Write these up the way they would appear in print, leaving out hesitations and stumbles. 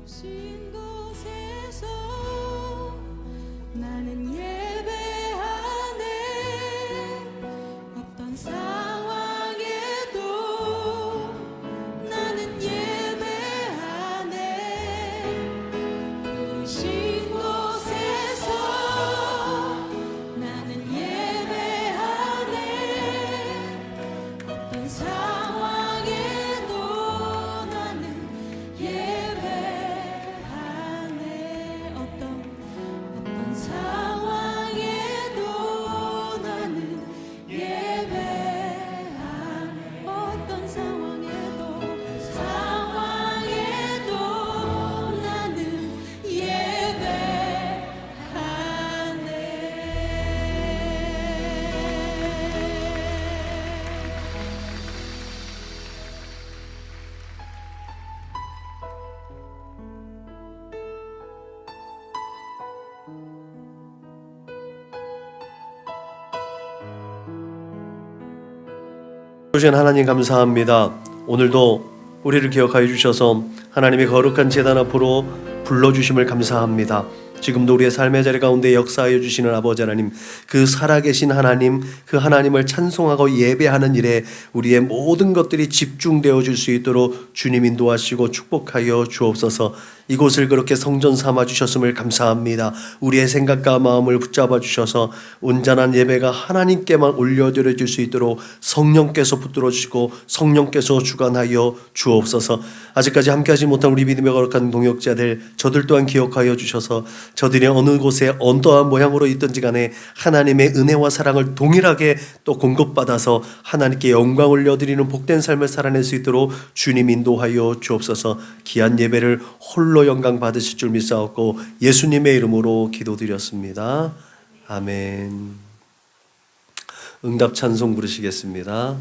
신 곳에서 나는 예배하네. 어떤 상황에도 나는 예배하네. 부르신 곳에서 나는 예배하네. 어떤 상황에도 나는 예배하네. 어떤 상황에도 나는 예배하네. 어떤 상황에도 나는 주신 하나님 감사합니다. 오늘도 우리를 기억하여 주셔서 하나님의 거룩한 제단 앞으로 불러주심을 감사합니다. 지금도 우리의 삶의 자리 가운데 역사하여 주시는 아버지 하나님, 그 살아계신 하나님, 그 하나님을 찬송하고 예배하는 일에 우리의 모든 것들이 집중되어 줄 수 있도록 주님 인도하시고 축복하여 주옵소서. 이곳을 그렇게 성전 삼아 주셨음을 감사합니다. 우리의 생각과 마음을 붙잡아 주셔서 온전한 예배가 하나님께만 올려드려 줄 수 있도록 성령께서 붙들어 주시고 성령께서 주관하여 주옵소서. 아직까지 함께하지 못한 우리 믿음의 거룩한 동역자들, 저들 또한 기억하여 주셔서 저들이 어느 곳에 어떠한 모양으로 있든지 간에 하나님의 은혜와 사랑을 동일하게 또 공급받아서 하나님께 영광 올려드리는 복된 삶을 살아낼 수 있도록 주님 인도하여 주옵소서. 귀한 예배를 홀로 영광 받으실 줄 믿사옵고 예수님의 이름으로 기도드렸습니다. 아멘. 응답 찬송 부르시겠습니다.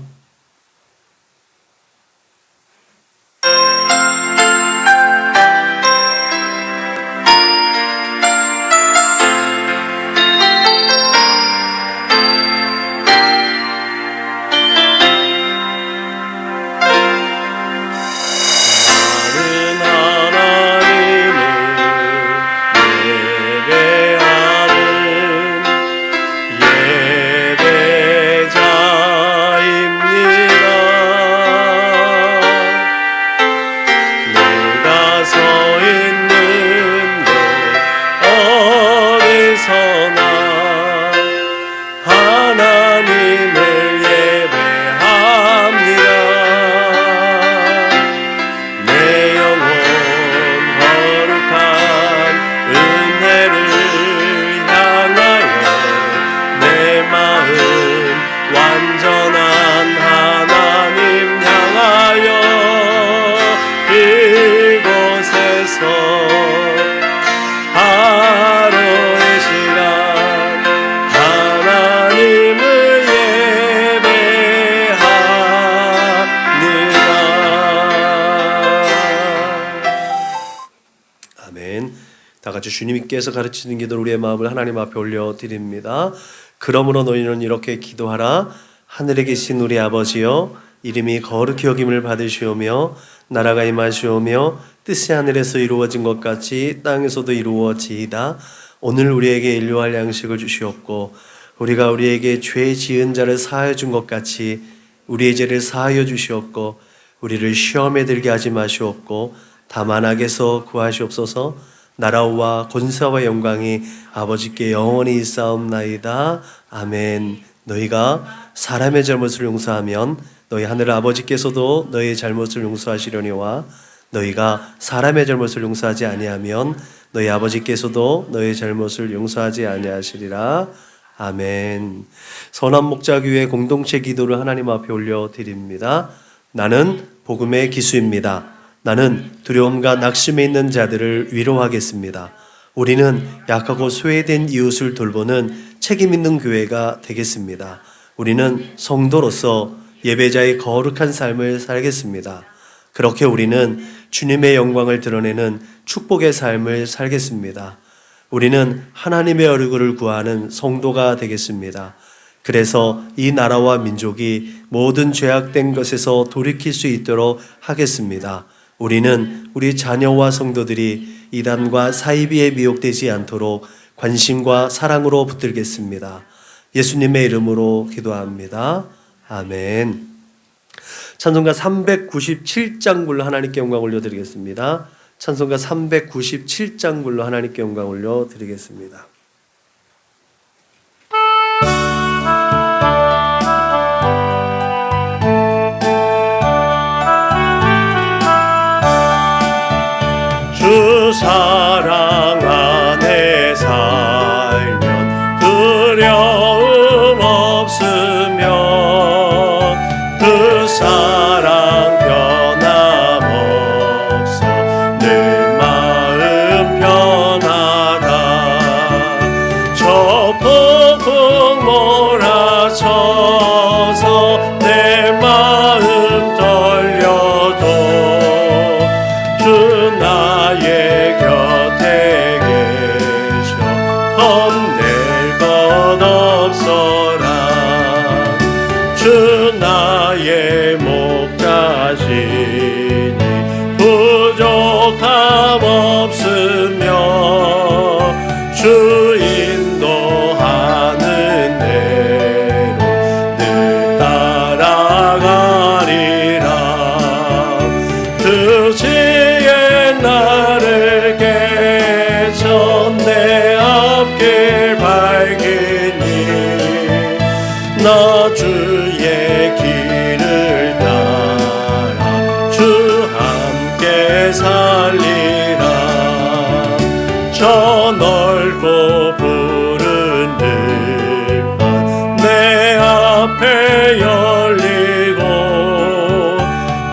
주님께서 가르치는 기도를 우리의 마음을 하나님 앞에 올려드립니다. 그러므로 너희는 이렇게 기도하라. 하늘에 계신 우리 아버지여, 이름이 거룩히 여김을 받으시오며 나라가 임하시오며 뜻이 하늘에서 이루어진 것 같이 땅에서도 이루어지이다. 오늘 우리에게 일용할 양식을 주시옵고 우리가 우리에게 죄 지은 자를 사하여 준 것 같이 우리의 죄를 사하여 주시옵고 우리를 시험에 들게 하지 마시옵고 다만 악에서 구하시옵소서. 나라와 권세와 영광이 아버지께 영원히 있사옵나이다. 아멘. 너희가 사람의 잘못을 용서하면 너희 하늘 아버지께서도 너희의 잘못을 용서하시려니와 너희가 사람의 잘못을 용서하지 아니하면 너희 아버지께서도 너희의 잘못을 용서하지 아니하시리라. 아멘. 선한목자교회 공동체 기도를 하나님 앞에 올려드립니다. 나는 복음의 기수입니다. 나는 두려움과 낙심에 있는 자들을 위로하겠습니다. 우리는 약하고 소외된 이웃을 돌보는 책임 있는 교회가 되겠습니다. 우리는 성도로서 예배자의 거룩한 삶을 살겠습니다. 그렇게 우리는 주님의 영광을 드러내는 축복의 삶을 살겠습니다. 우리는 하나님의 얼굴을 구하는 성도가 되겠습니다. 그래서 이 나라와 민족이 모든 죄악된 것에서 돌이킬 수 있도록 하겠습니다. 우리는 우리 자녀와 성도들이 이단과 사이비에 미혹되지 않도록 관심과 사랑으로 붙들겠습니다. 예수님의 이름으로 기도합니다. 아멘. 찬송가 397장 불러 하나님께 영광 올려드리겠습니다. 찬송가 397장 불러 하나님께 영광 올려드리겠습니다. 주 사랑 안에 살면 두려움 없으며 그 사랑 변함없어 내 마음 편하다. 저 폭풍 몰아쳐서 내 마음 떨려도 주 나의 곁에 계셔 겁낼 것 없어라. 주 나의 목자시니 부족함 없으며 주 인도하는 대로 늘 따라가리라. 그 지혜 나를 깨쳐 내 앞길 밝히니 나 주의 길을 따라 주 함께 살리라. 저 넓고 푸른 들판 내 앞에 열리고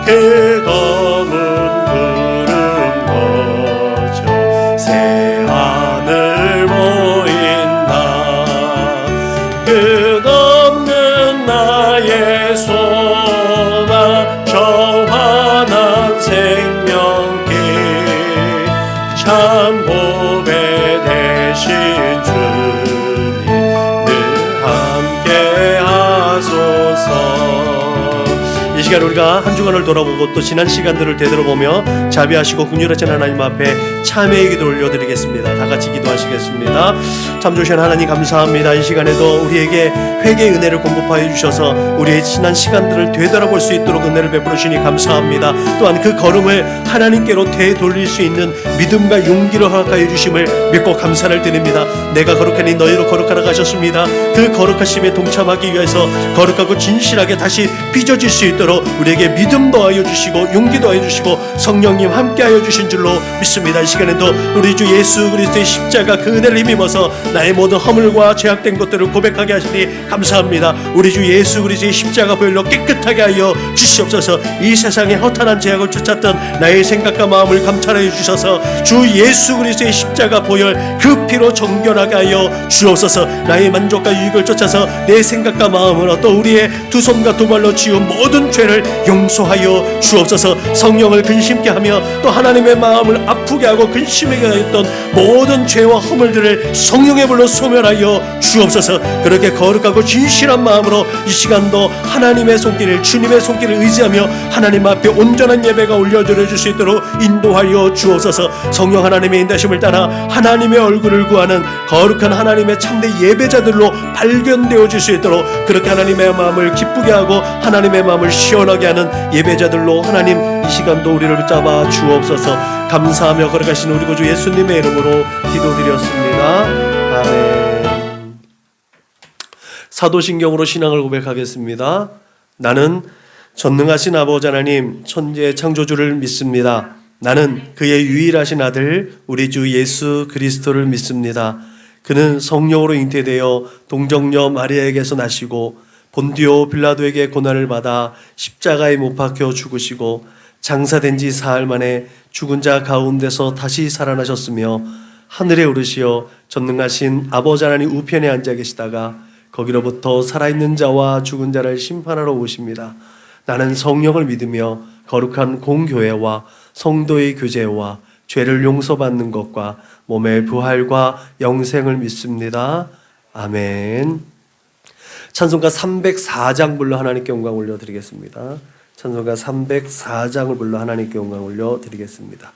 그 검은 구름 거쳐 새 하늘 보인다. 끝없는 나의 소망 저 환한 생명길 참 보배 되신 주님 늘 함께 하소서. 이 시간 우리가 한 주간을 돌아보고 또 지난 시간들을 되돌아보며 자비하시고 긍휼하신 하나님 앞에 참회의 기도 올려드리겠습니다. 다 같이 기도하시겠습니다. 참 좋으신 하나님 감사합니다. 이 시간에도 우리에게 회개의 은혜를 공급하여 주셔서 우리의 지난 시간들을 되돌아볼 수 있도록 은혜를 베풀어 주시니 감사합니다. 또한 그 걸음을 하나님께로 되돌릴 수 있는 믿음과 용기를 허락하여 주심을 믿고 감사를 드립니다. 내가 거룩하니 너희로 거룩하라 하셨습니다. 그 거룩하심에 동참하기 위해서 거룩하고 진실하게 다시 빚어질 수 있도록 우리에게 믿음 더하여 주시고 용기 더하여 주시고 성령님 함께하여 주신 줄로 믿습니다. 이 시간에도 우리 주 예수 그리스도의 십자가 그 은혜를 힘입어서 나의 모든 허물과 죄악된 것들을 고백하게 하시니 감사합니다. 우리 주 예수 그리스도의 십자가 보혈로 깨끗하게 하여 주시옵소서. 이 세상에 허탄한 죄악을 쫓았던 나의 생각과 마음을 감찰하여 주셔서 주 예수 그리스도의 십자가 보혈 그 피로 정결하게 하여 주옵소서. 나의 만족과 유익을 쫓아서 내 생각과 마음으로 또 우리의 두 손과 두 발로 지은 모든 죄를 용서하여 주옵소서. 성령을 근심케 하며 또 하나님의 마음을 아프게 하고 근심하게 하였던 모든 죄와 허물들을 성령의 불로 소멸하여 주옵소서. 그렇게 거룩하고 진실한 마음으로 이 시간도 하나님의 손길을 주님의 손길을 의지하며 하나님 앞에 온전한 예배가 올려드려질 수 있도록 인도하여 주옵소서. 성령 하나님의 인도하심을 따라 하나님의 얼굴을 구하는 거룩한 하나님의 참된 예배자들로 발견되어질 수 있도록 그렇게 하나님의 마음을 기쁘게 하고 하나님의 마음을 시원하게 하는 예배자들로 하나님 이 시간도 우리를 붙잡아 주옵소서. 감사하며 걸어가신 우리 구주 예수님의 이름으로 기도드렸습니다. 아멘. 사도신경으로 신앙을 고백하겠습니다. 나는 전능하신 아버지 하나님 천지의 창조주를 믿습니다. 나는 그의 유일하신 아들 우리 주 예수 그리스도를 믿습니다. 그는 성령으로 잉태되어 동정녀 마리아에게서 나시고 본디오 빌라도에게 고난을 받아 십자가에 못 박혀 죽으시고 장사된 지 사흘 만에 죽은 자 가운데서 다시 살아나셨으며 하늘에 오르시어 전능하신 아버지 하나님 우편에 앉아 계시다가 거기로부터 살아있는 자와 죽은 자를 심판하러 오십니다. 나는 성령을 믿으며 거룩한 공교회와 성도의 교제와 죄를 용서받는 것과 몸의 부활과 영생을 믿습니다. 아멘. 찬송가 304장 불러 하나님께 영광 올려드리겠습니다. 찬송가 304장을 불러 하나님께 영광 올려드리겠습니다.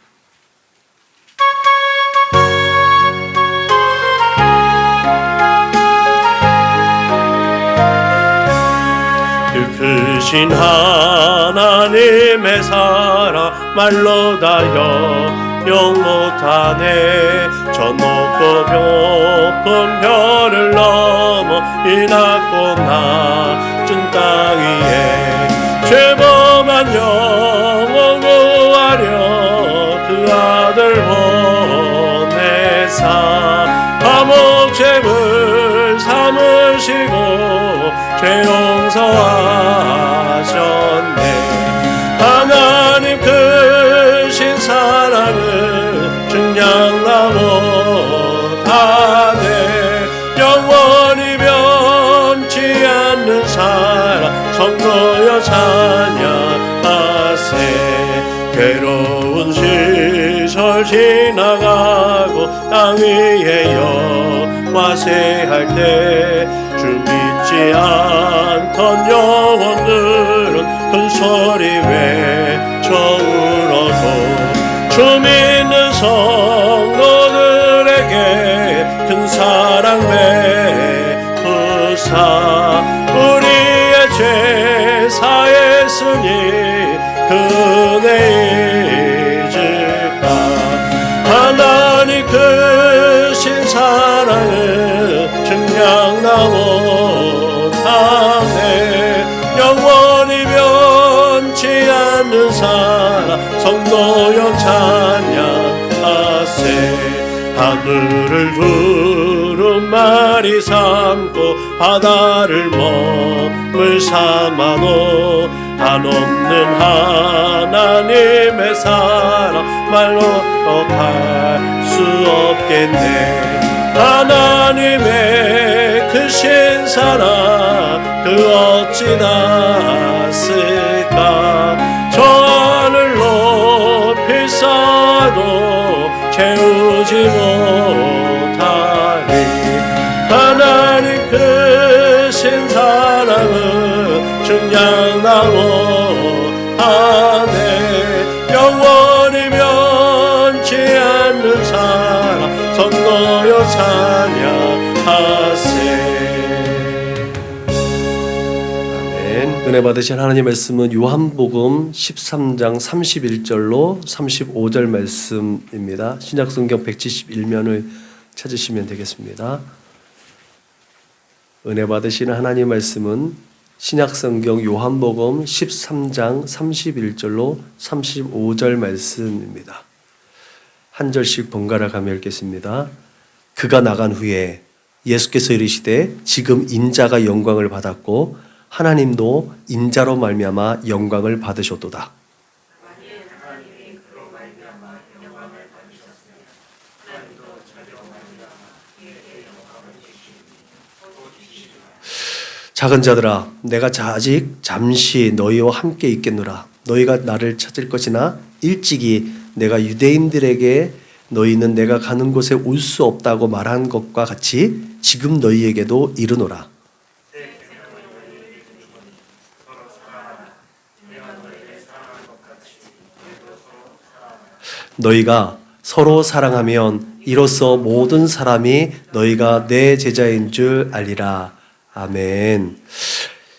크신 하나님의 사랑 말로 다 영영 못하네. 저 높고 높은 별을 넘어 이 낮고 낮은 땅 위에 죄범한 영혼 구하려 그 아들 보내사 감옥 죄물 삼으시고 죄 용서하셨네. 하나님 크신 사랑을 증량나 못하네. 영원히 변치 않는 사랑 성도여 찬양하세. 괴로운 시절 지나가고 땅 위에 여와세할 때 주 믿지 않던 영혼들은 큰 소리 외쳐 울어도 주 믿는 성도들에게 큰 사랑 베푸사 우리의 죄 사했으니 그 은혜 잊을까. 하나님 크신 사랑을 증량나 못하네. 영원히 변치 않는 사랑 성도여 찬양하세. 하늘을 두루마리 삼고 바다를 먹물 삼아도 한없는 하나님의 사랑 말로 할 수 없겠네. 하나님의 크신 사랑 그 어찌 닿았을까. 저 하늘 높이 쌓아도 채우지 못하리. 하나님 크신 사랑은 증량나 못하네. 영원히 변치 않는 사랑 성도여 찬양하세. 아멘. 은혜 받으신 하나님 말씀은 요한복음 13장 31절로 35절 말씀입니다. 신약성경 171면을 찾으시면 되겠습니다. 은혜 받으시는 하나님 말씀은 신약성경 요한복음 13장 31절로 35절 말씀입니다. 한 절씩 번갈아 가며 읽겠습니다. 그가 나간 후에 예수께서 이르시되 지금 인자가 영광을 받았고 하나님도 인자로 말미암아 영광을 받으셨도다. 작은 자들아 내가 아직 잠시 너희와 함께 있겠노라. 너희가 나를 찾을 것이나 일찍이 내가 유대인들에게 너희는 내가 가는 곳에 올 수 없다고 말한 것과 같이 지금 너희에게도 이르노라. 너희가 서로 사랑하면 이로써 모든 사람이 너희가 내 제자인 줄 알리라. 아멘.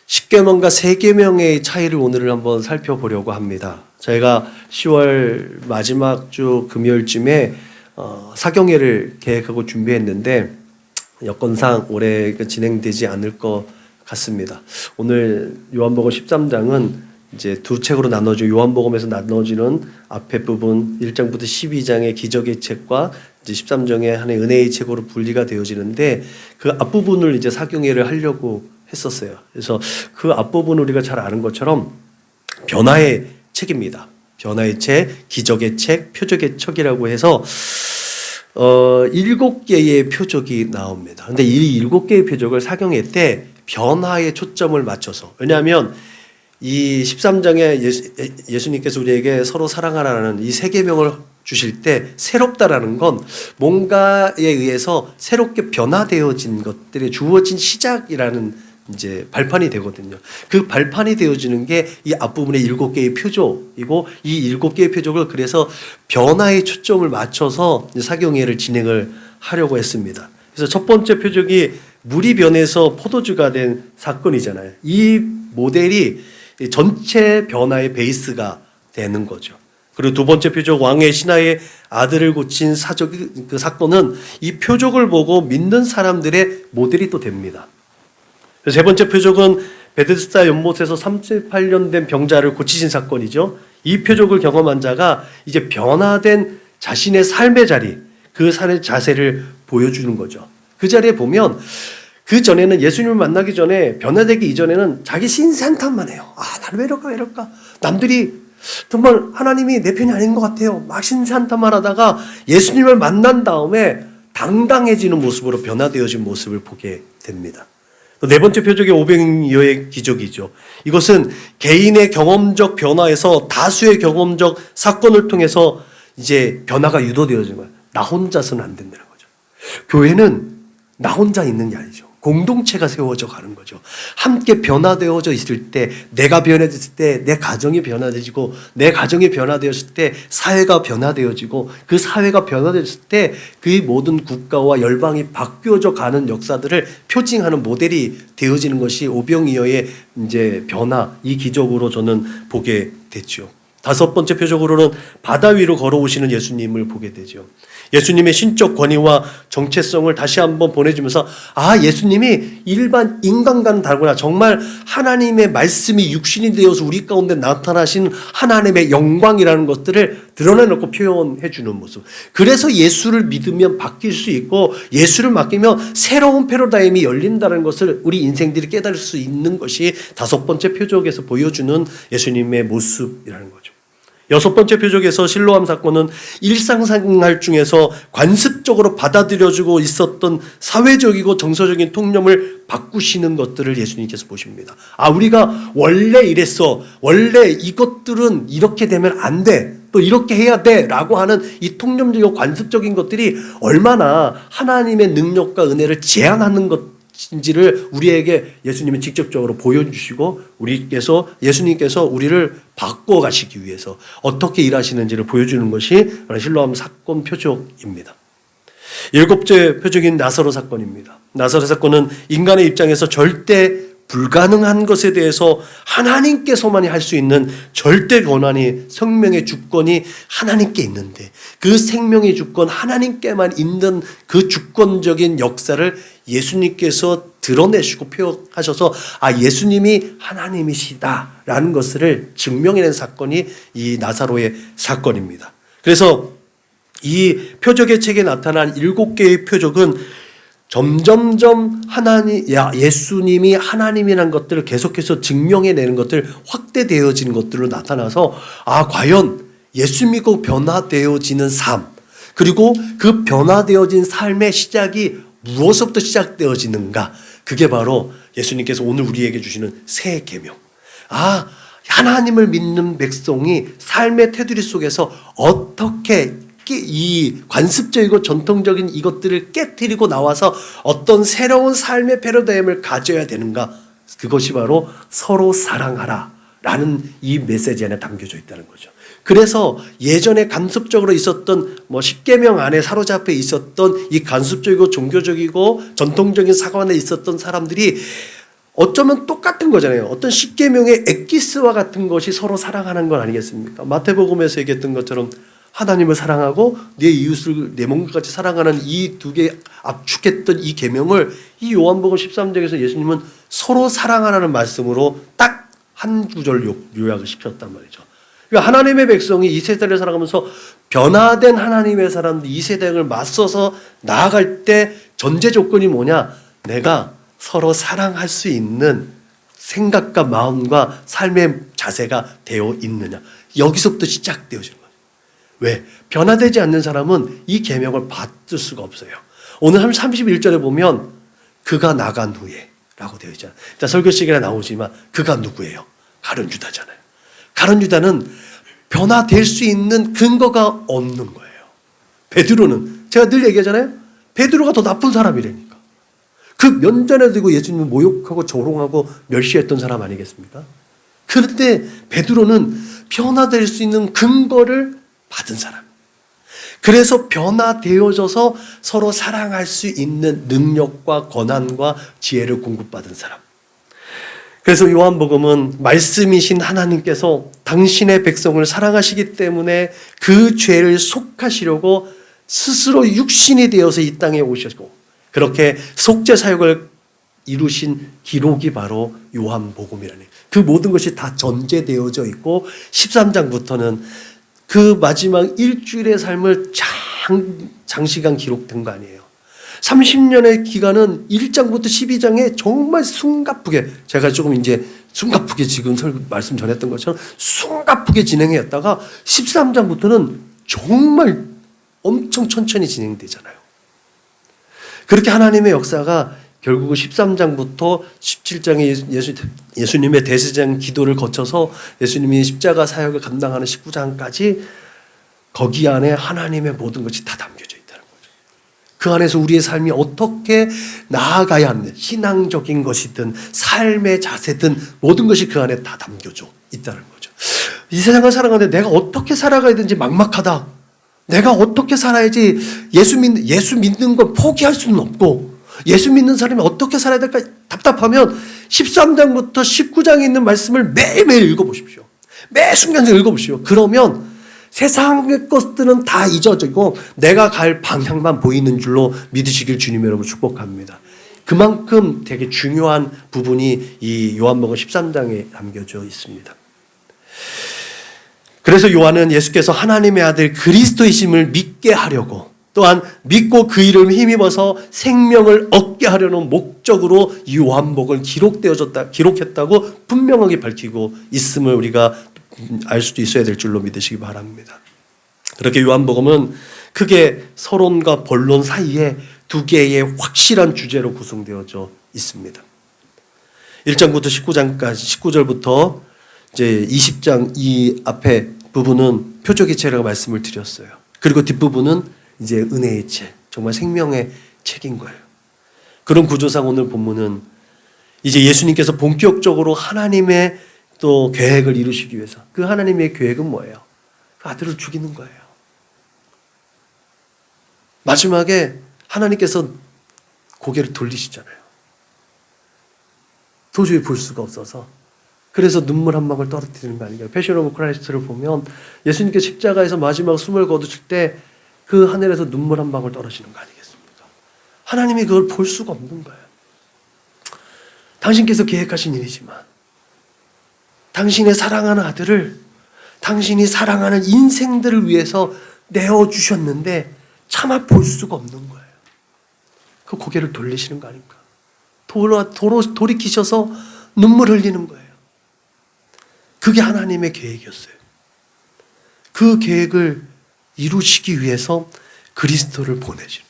10계명과 3계명의 차이를 오늘 한번 살펴보려고 합니다. 저희가 10월 마지막 주 금요일쯤에 사경회를 계획하고 준비했는데 여건상 올해 진행되지 않을 것 같습니다. 오늘 요한복음 13장은 이제 두 책으로 나눠져 요한복음에서 나눠지는 앞에 부분 1장부터 12장의 기적의 책과 이제 13장의 하나의 은혜의 책으로 분리가 되어지는데 그 앞부분을 이제 사경회를 하려고 했었어요. 그래서 그 앞부분을 우리가 잘 아는 것처럼 변화의 책입니다. 변화의 책, 기적의 책, 표적의 책이라고 해서 7개의 표적이 나옵니다. 근데 이 7개의 표적을 사경회 때 변화에 초점을 맞춰서, 왜냐하면 이 13장에 예수님께서 우리에게 서로 사랑하라는 이 3계명을 주실 때 새롭다라는 건 뭔가에 의해서 새롭게 변화되어진 것들이 주어진 시작이라는 이제 발판이 되거든요. 그 발판이 되어지는 게 이 앞부분의 7개의 표적이고, 이 7개의 표적을 그래서 변화에 초점을 맞춰서 사경회를 진행을 하려고 했습니다. 그래서 첫 번째 표적이 물이 변해서 포도주가 된 사건이잖아요. 이 모델이 전체 변화의 베이스가 되는 거죠. 그리고 두 번째 표적, 왕의 신하의 아들을 고친 그 사건은 이 표적을 보고 믿는 사람들의 모델이 또 됩니다. 세 번째 표적은 베데스다 연못에서 38년 된 병자를 고치신 사건이죠. 이 표적을 경험한 자가 이제 변화된 자신의 삶의 자리, 그 삶의 자세를 보여주는 거죠. 그 자리에 보면 그 전에는 예수님을 만나기 전에, 변화되기 이전에는 자기 신세한탄만 해요. 나는 왜 이럴까? 남들이 정말 하나님이 내 편이 아닌 것 같아요. 막 신세한탄만 하다가 예수님을 만난 다음에 당당해지는 모습으로 변화되어진 모습을 보게 됩니다. 네 번째 표적이 500여의 기적이죠. 이것은 개인의 경험적 변화에서 다수의 경험적 사건을 통해서 이제 변화가 유도되어진 거예요. 나 혼자서는 안 된다는 거죠. 교회는 나 혼자 있는 게 아니죠. 공동체가 세워져 가는 거죠. 함께 변화되어져 있을 때, 내가 변화됐을 때 내 가정이 변화되지고, 내 가정이 변화되었을 때 사회가 변화되어지고, 그 사회가 변화됐을 때 그 모든 국가와 열방이 바뀌어져 가는 역사들을 표징하는 모델이 되어지는 것이 오병이어의 이제 변화, 이 기적으로 저는 보게 됐죠. 다섯 번째 표적으로는 바다 위로 걸어오시는 예수님을 보게 되죠. 예수님의 신적 권위와 정체성을 다시 한번 보내주면서 예수님이 일반 인간과는 다르구나. 정말 하나님의 말씀이 육신이 되어서 우리 가운데 나타나신 하나님의 영광이라는 것들을 드러내놓고 표현해 주는 모습. 그래서 예수를 믿으면 바뀔 수 있고, 예수를 맡기면 새로운 패러다임이 열린다는 것을 우리 인생들이 깨달을 수 있는 것이 다섯 번째 표적에서 보여주는 예수님의 모습이라는 거죠. 여섯 번째 표적에서 실로암 사건은 일상생활 중에서 관습적으로 받아들여지고 있었던 사회적이고 정서적인 통념을 바꾸시는 것들을 예수님께서 보십니다. 우리가 원래 이랬어. 원래 이것들은 이렇게 되면 안 돼. 또 이렇게 해야 돼. 라고 하는 이 통념적이고 관습적인 것들이 얼마나 하나님의 능력과 은혜를 제한하는 것인지를 우리에게 예수님이 직접적으로 보여주시고, 예수님께서 우리를 바꿔 가시기 위해서 어떻게 일하시는지를 보여주는 것이 실로암 사건 표적입니다. 일곱째 표적인 나사로 사건입니다. 나사로 사건은 인간의 입장에서 절대 불가능한 것에 대해서 하나님께서만이 할 수 있는 절대 권한이, 생명의 주권이 하나님께 있는데, 그 생명의 주권, 하나님께만 있는 그 주권적인 역사를 예수님께서 드러내시고 표현하셔서 예수님이 하나님이시다라는 것을 증명해낸 사건이 이 나사로의 사건입니다. 그래서 이 표적의 책에 나타난 7개의 표적은 점점점 예수님이 하나님이라는 것들을 계속해서 증명해내는 것들, 확대되어지는 것들로 나타나서 과연 예수 믿고 변화되어지는 삶, 그리고 그 변화되어진 삶의 시작이 무엇부터 시작되어지는가, 그게 바로 예수님께서 오늘 우리에게 주시는 새 계명. 하나님을 믿는 백성이 삶의 테두리 속에서 어떻게 이 관습적이고 전통적인 이것들을 깨뜨리고 나와서 어떤 새로운 삶의 패러다임을 가져야 되는가, 그것이 바로 서로 사랑하라 라는 이 메시지 안에 담겨져 있다는 거죠. 그래서 예전에 간섭적으로 있었던 10계명 안에 사로잡혀 있었던 이 간섭적이고 종교적이고 전통적인 사고 안에 있었던 사람들이 어쩌면 똑같은 거잖아요. 어떤 10계명의 엑기스와 같은 것이 서로 사랑하는 건 아니겠습니까? 마태복음에서 얘기했던 것처럼 하나님을 사랑하고 내 이웃을 내 몸과 같이 사랑하는 이 두 개 압축했던 이 계명을 이 요한복음 13장에서 예수님은 서로 사랑하라는 말씀으로 딱 한 구절 요약을 시켰단 말이죠. 그러니까 하나님의 백성이 이 세대를 살아가면서 변화된 하나님의 사람들, 이 세대를 맞서서 나아갈 때 전제 조건이 뭐냐? 내가 서로 사랑할 수 있는 생각과 마음과 삶의 자세가 되어 있느냐. 여기서부터 시작되어지는 거예요. 왜? 변화되지 않는 사람은 이 계명을 받을 수가 없어요. 오늘 31절에 보면 그가 나간 후에 라고 되어 있잖아요. 설교 시간에 나오지만 그가 누구예요? 가룟 유다잖아요. 가룟 유다는 변화될 수 있는 근거가 없는 거예요. 베드로는 제가 늘 얘기하잖아요. 베드로가 더 나쁜 사람이라니까. 그 면전에 두고 예수님을 모욕하고 조롱하고 멸시했던 사람 아니겠습니까? 그런데 베드로는 변화될 수 있는 근거를 받은 사람. 그래서 변화되어져서 서로 사랑할 수 있는 능력과 권한과 지혜를 공급받은 사람. 그래서 요한복음은 말씀이신 하나님께서 당신의 백성을 사랑하시기 때문에 그 죄를 속하시려고 스스로 육신이 되어서 이 땅에 오셨고 그렇게 속죄 사역을 이루신 기록이 바로 요한복음이라는 그 모든 것이 다 전제되어져 있고 13장부터는 그 마지막 일주일의 삶을 장시간 기록된 거 아니에요. 30년의 기간은 1장부터 12장에 정말 숨가쁘게 제가 조금 이제 숨가쁘게 지금 말씀 전했던 것처럼 숨가쁘게 진행했다가 13장부터는 정말 엄청 천천히 진행되잖아요. 그렇게 하나님의 역사가 결국은 13장부터 17장의 예수님의 대제사장 기도를 거쳐서 예수님이 십자가 사역을 감당하는 19장까지 거기 안에 하나님의 모든 것이 다 담겨져 있다는 거죠. 그 안에서 우리의 삶이 어떻게 나아가야 하는 신앙적인 것이든 삶의 자세든 모든 것이 그 안에 다 담겨져 있다는 거죠. 이 세상을 살아가는데 내가 어떻게 살아가야 되는지 막막하다. 내가 어떻게 살아야지 예수 믿는 건 포기할 수는 없고 예수 믿는 사람이 어떻게 살아야 될까 답답하면 13장부터 19장에 있는 말씀을 매일매일 읽어보십시오. 매 순간에 읽어보십시오. 그러면 세상의 것들은 다 잊어지고 내가 갈 방향만 보이는 줄로 믿으시길 주님 여러분 축복합니다. 그만큼 되게 중요한 부분이 이 요한복음 13장에 담겨져 있습니다. 그래서 요한은 예수께서 하나님의 아들 그리스도이심을 믿게 하려고 또한 믿고 그 이름을 힘입어서 생명을 얻게 하려는 목적으로 이 요한복음을 기록했다고 분명하게 밝히고 있음을 우리가 알 수도 있어야 될 줄로 믿으시기 바랍니다. 그렇게 요한복음은 크게 서론과 본론 사이에 두 개의 확실한 주제로 구성되어져 있습니다. 1장부터 19장까지 19절부터 이제 20장 이 앞에 부분은 표적의 책이라고 말씀을 드렸어요. 그리고 뒷부분은 이제 은혜의 책, 정말 생명의 책인 거예요. 그런 구조상 오늘 본문은 이제 예수님께서 본격적으로 하나님의 또 계획을 이루시기 위해서 그 하나님의 계획은 뭐예요? 그 아들을 죽이는 거예요. 마지막에 하나님께서 고개를 돌리시잖아요. 도저히 볼 수가 없어서 그래서 눈물 한 방울 떨어뜨리는 거 아니에요. 패션 오브 크라이스트를 보면 예수님께서 십자가에서 마지막 숨을 거두실 때 그 하늘에서 눈물 한 방울 떨어지는 거 아니겠습니까? 하나님이 그걸 볼 수가 없는 거예요. 당신께서 계획하신 일이지만 당신의 사랑하는 아들을 당신이 사랑하는 인생들을 위해서 내어주셨는데 차마 볼 수가 없는 거예요. 그 고개를 돌리시는 거 아닙니까? 돌이키셔서 눈물 흘리는 거예요. 그게 하나님의 계획이었어요. 그 계획을 이루시기 위해서 그리스도를 보내신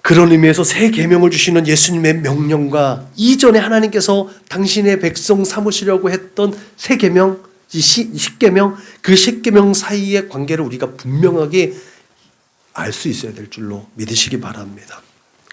그런 의미에서 새 계명을 주시는 예수님의 명령과 이전에 하나님께서 당신의 백성 삼으시려고 했던 새 계명, 십계명, 그 십계명 사이의 관계를 우리가 분명하게 알 수 있어야 될 줄로 믿으시기 바랍니다.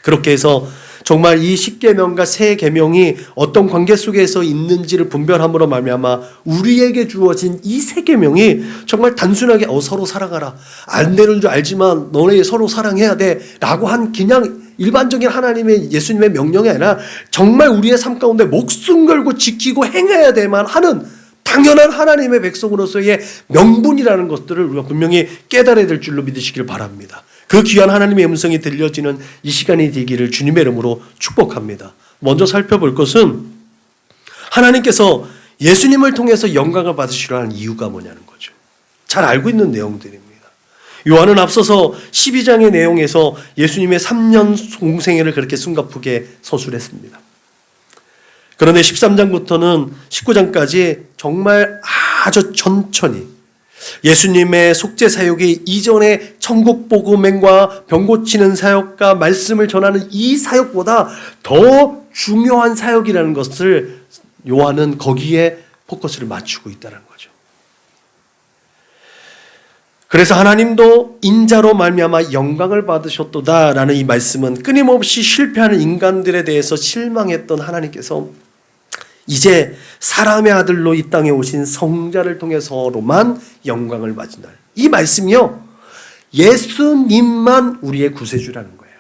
그렇게 해서 정말 이 십계명과 새 계명이 어떤 관계 속에서 있는지를 분별함으로 말미암아 우리에게 주어진 이 새 계명이 정말 단순하게 서로 사랑하라, 안 되는 줄 알지만 너네 서로 사랑해야 돼 라고 한 그냥 일반적인 하나님의 예수님의 명령이 아니라 정말 우리의 삶 가운데 목숨 걸고 지키고 행해야 될만 하는 당연한 하나님의 백성으로서의 명분이라는 것들을 우리가 분명히 깨달아야 될 줄로 믿으시길 바랍니다. 그 귀한 하나님의 음성이 들려지는 이 시간이 되기를 주님의 이름으로 축복합니다. 먼저 살펴볼 것은 하나님께서 예수님을 통해서 영광을 받으시려는 이유가 뭐냐는 거죠. 잘 알고 있는 내용들입니다. 요한은 앞서서 12장의 내용에서 예수님의 3년 공생애를 그렇게 숨가쁘게 서술했습니다. 그런데 13장부터는 19장까지 정말 아주 천천히 예수님의 속죄 사역이 이전의 천국 복음행과 병 고치는 사역과 말씀을 전하는 이 사역보다 더 중요한 사역이라는 것을 요한은 거기에 포커스를 맞추고 있다는 거죠. 그래서 하나님도 인자로 말미암아 영광을 받으셨도다라는 이 말씀은 끊임없이 실패하는 인간들에 대해서 실망했던 하나님께서 이제 사람의 아들로 이 땅에 오신 성자를 통해서로만 영광을 받는다. 이 말씀이요, 예수님만 우리의 구세주라는 거예요.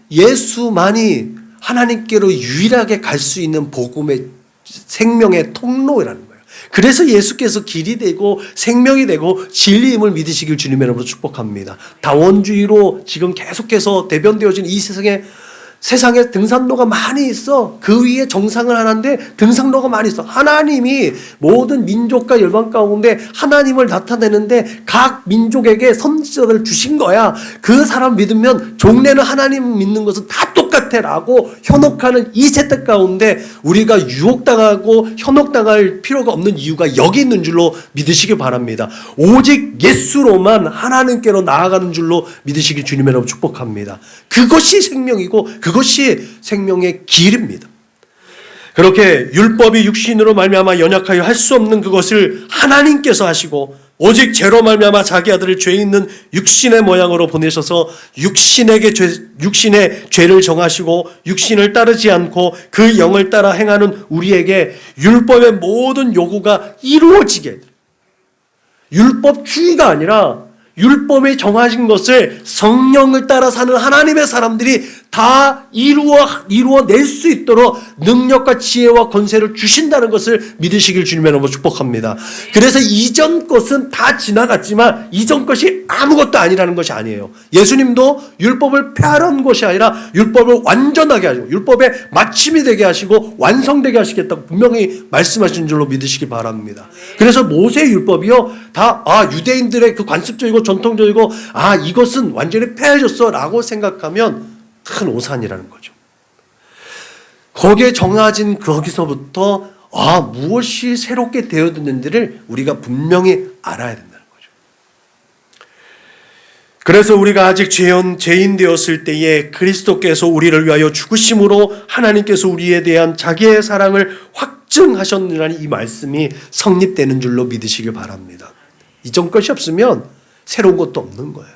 예수만이 하나님께로 유일하게 갈 수 있는 복음의 생명의 통로라는 거예요. 그래서 예수께서 길이 되고 생명이 되고 진리임을 믿으시길 주님의 이름으로 축복합니다. 다원주의로 지금 계속해서 대변되어진 이 세상에 등산로가 많이 있어. 그 위에 정상을 하는데 등산로가 많이 있어. 하나님이 모든 민족과 열방 가운데 하나님을 나타내는데 각 민족에게 선지자를 주신 거야. 그 사람 믿으면 종래는 하나님 믿는 것은 다 똑같아 라고 현혹하는 이 세대 가운데 우리가 유혹당하고 현혹당할 필요가 없는 이유가 여기 있는 줄로 믿으시기 바랍니다. 오직 예수로만 하나님께로 나아가는 줄로 믿으시기 주님의 이름으로 축복합니다. 그것이 생명이고 그것이 생명의 길입니다. 그렇게 율법이 육신으로 말미암아 연약하여 할 수 없는 그것을 하나님께서 하시고 오직 죄로 말미암아 자기 아들을 죄 있는 육신의 모양으로 보내셔서 육신의 죄를 정하시고 육신을 따르지 않고 그 영을 따라 행하는 우리에게 율법의 모든 요구가 이루어지게, 율법주의가 아니라 율법에 정하신 것을 성령을 따라 사는 하나님의 사람들이 다 이루어낼 수 있도록 능력과 지혜와 권세를 주신다는 것을 믿으시길 주님의 이름으로 축복합니다. 그래서 이전 것은 다 지나갔지만 이전 것이 아무것도 아니라는 것이 아니에요. 예수님도 율법을 폐하려는 것이 아니라 율법을 완전하게 하시고 율법의 마침이 되게 하시고 완성되게 하시겠다고 분명히 말씀하신 줄로 믿으시기 바랍니다. 그래서 모세의 율법이요 다 유대인들의 그 관습적이고 전통적이고 이것은 완전히 폐해졌어 라고 생각하면 큰 오산이라는 거죠. 거기에 정해진 거기서부터 무엇이 새롭게 되어졌는지를 우리가 분명히 알아야 된다는 거죠. 그래서 우리가 아직 죄인 되었을 때에 그리스도께서 우리를 위하여 죽으심으로 하나님께서 우리에 대한 자기의 사랑을 확증하셨느라는 이 말씀이 성립되는 줄로 믿으시길 바랍니다. 이전 것이 없으면 새로운 것도 없는 거예요.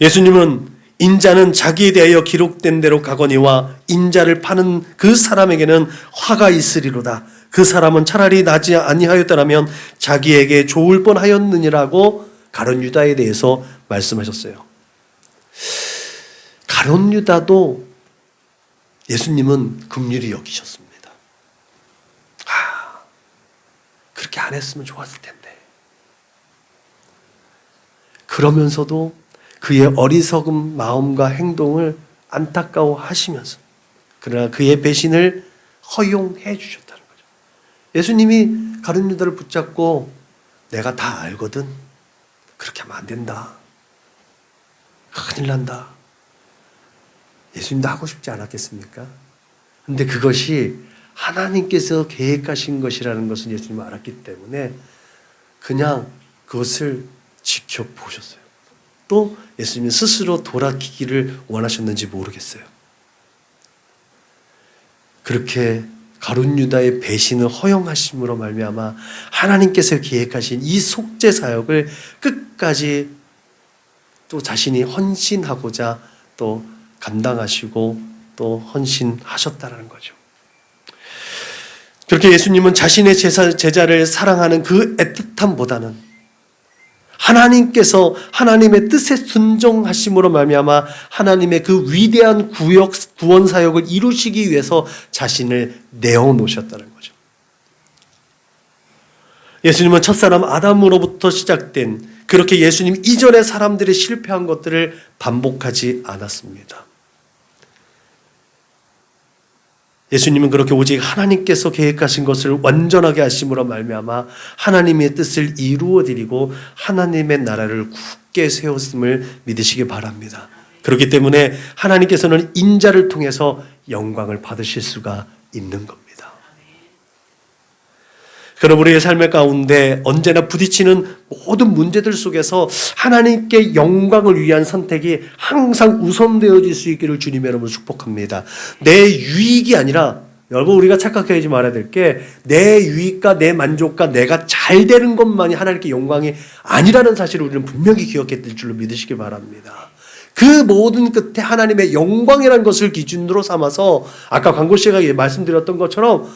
예수님은 인자는 자기에 대하여 기록된 대로 가거니와 인자를 파는 그 사람에게는 화가 있으리로다. 그 사람은 차라리 나지 아니하였더라면 자기에게 좋을 뻔하였느니라고 가룟 유다에 대해서 말씀하셨어요. 가룟 유다도 예수님은 긍휼히 여기셨습니다. 그렇게 안 했으면 좋았을 텐데. 그러면서도 그의 어리석은 마음과 행동을 안타까워 하시면서 그러나 그의 배신을 허용해 주셨다는 거죠. 예수님이 가룟 유다를 붙잡고 내가 다 알거든. 그렇게 하면 안 된다. 큰일 난다. 예수님도 하고 싶지 않았겠습니까? 근데 그것이 하나님께서 계획하신 것이라는 것을 예수님은 알았기 때문에 그냥 그것을 지켜보셨어요. 또 예수님이 스스로 돌아키기를 원하셨는지 모르겠어요. 그렇게 가룟 유다의 배신을 허용하심으로 말미암아 하나님께서 계획하신 이 속죄 사역을 끝까지 또 자신이 헌신하고자 또 감당하시고 또 헌신하셨다는 거죠. 그렇게 예수님은 자신의 제자를 사랑하는 그 애틋함보다는 하나님께서 하나님의 뜻에 순종하심으로 말미암아 하나님의 그 위대한 구원 사역을 이루시기 위해서 자신을 내어놓으셨다는 거죠. 예수님은 첫사람 아담으로부터 시작된 그렇게 예수님 이전의 사람들이 실패한 것들을 반복하지 않았습니다. 예수님은 그렇게 오직 하나님께서 계획하신 것을 완전하게 하심으로 말미암아 하나님의 뜻을 이루어드리고 하나님의 나라를 굳게 세웠음을 믿으시기 바랍니다. 그렇기 때문에 하나님께서는 인자를 통해서 영광을 받으실 수가 있는 겁니다. 그럼 우리의 삶의 가운데 언제나 부딪히는 모든 문제들 속에서 하나님께 영광을 위한 선택이 항상 우선되어질 수 있기를 주님의 이름으로 축복합니다. 내 유익이 아니라 여러분, 우리가 착각하지 말아야 될 게 내 유익과 내 만족과 내가 잘 되는 것만이 하나님께 영광이 아니라는 사실을 우리는 분명히 기억해야 될 줄로 믿으시길 바랍니다. 그 모든 끝에 하나님의 영광이라는 것을 기준으로 삼아서 아까 광고 시간에 말씀드렸던 것처럼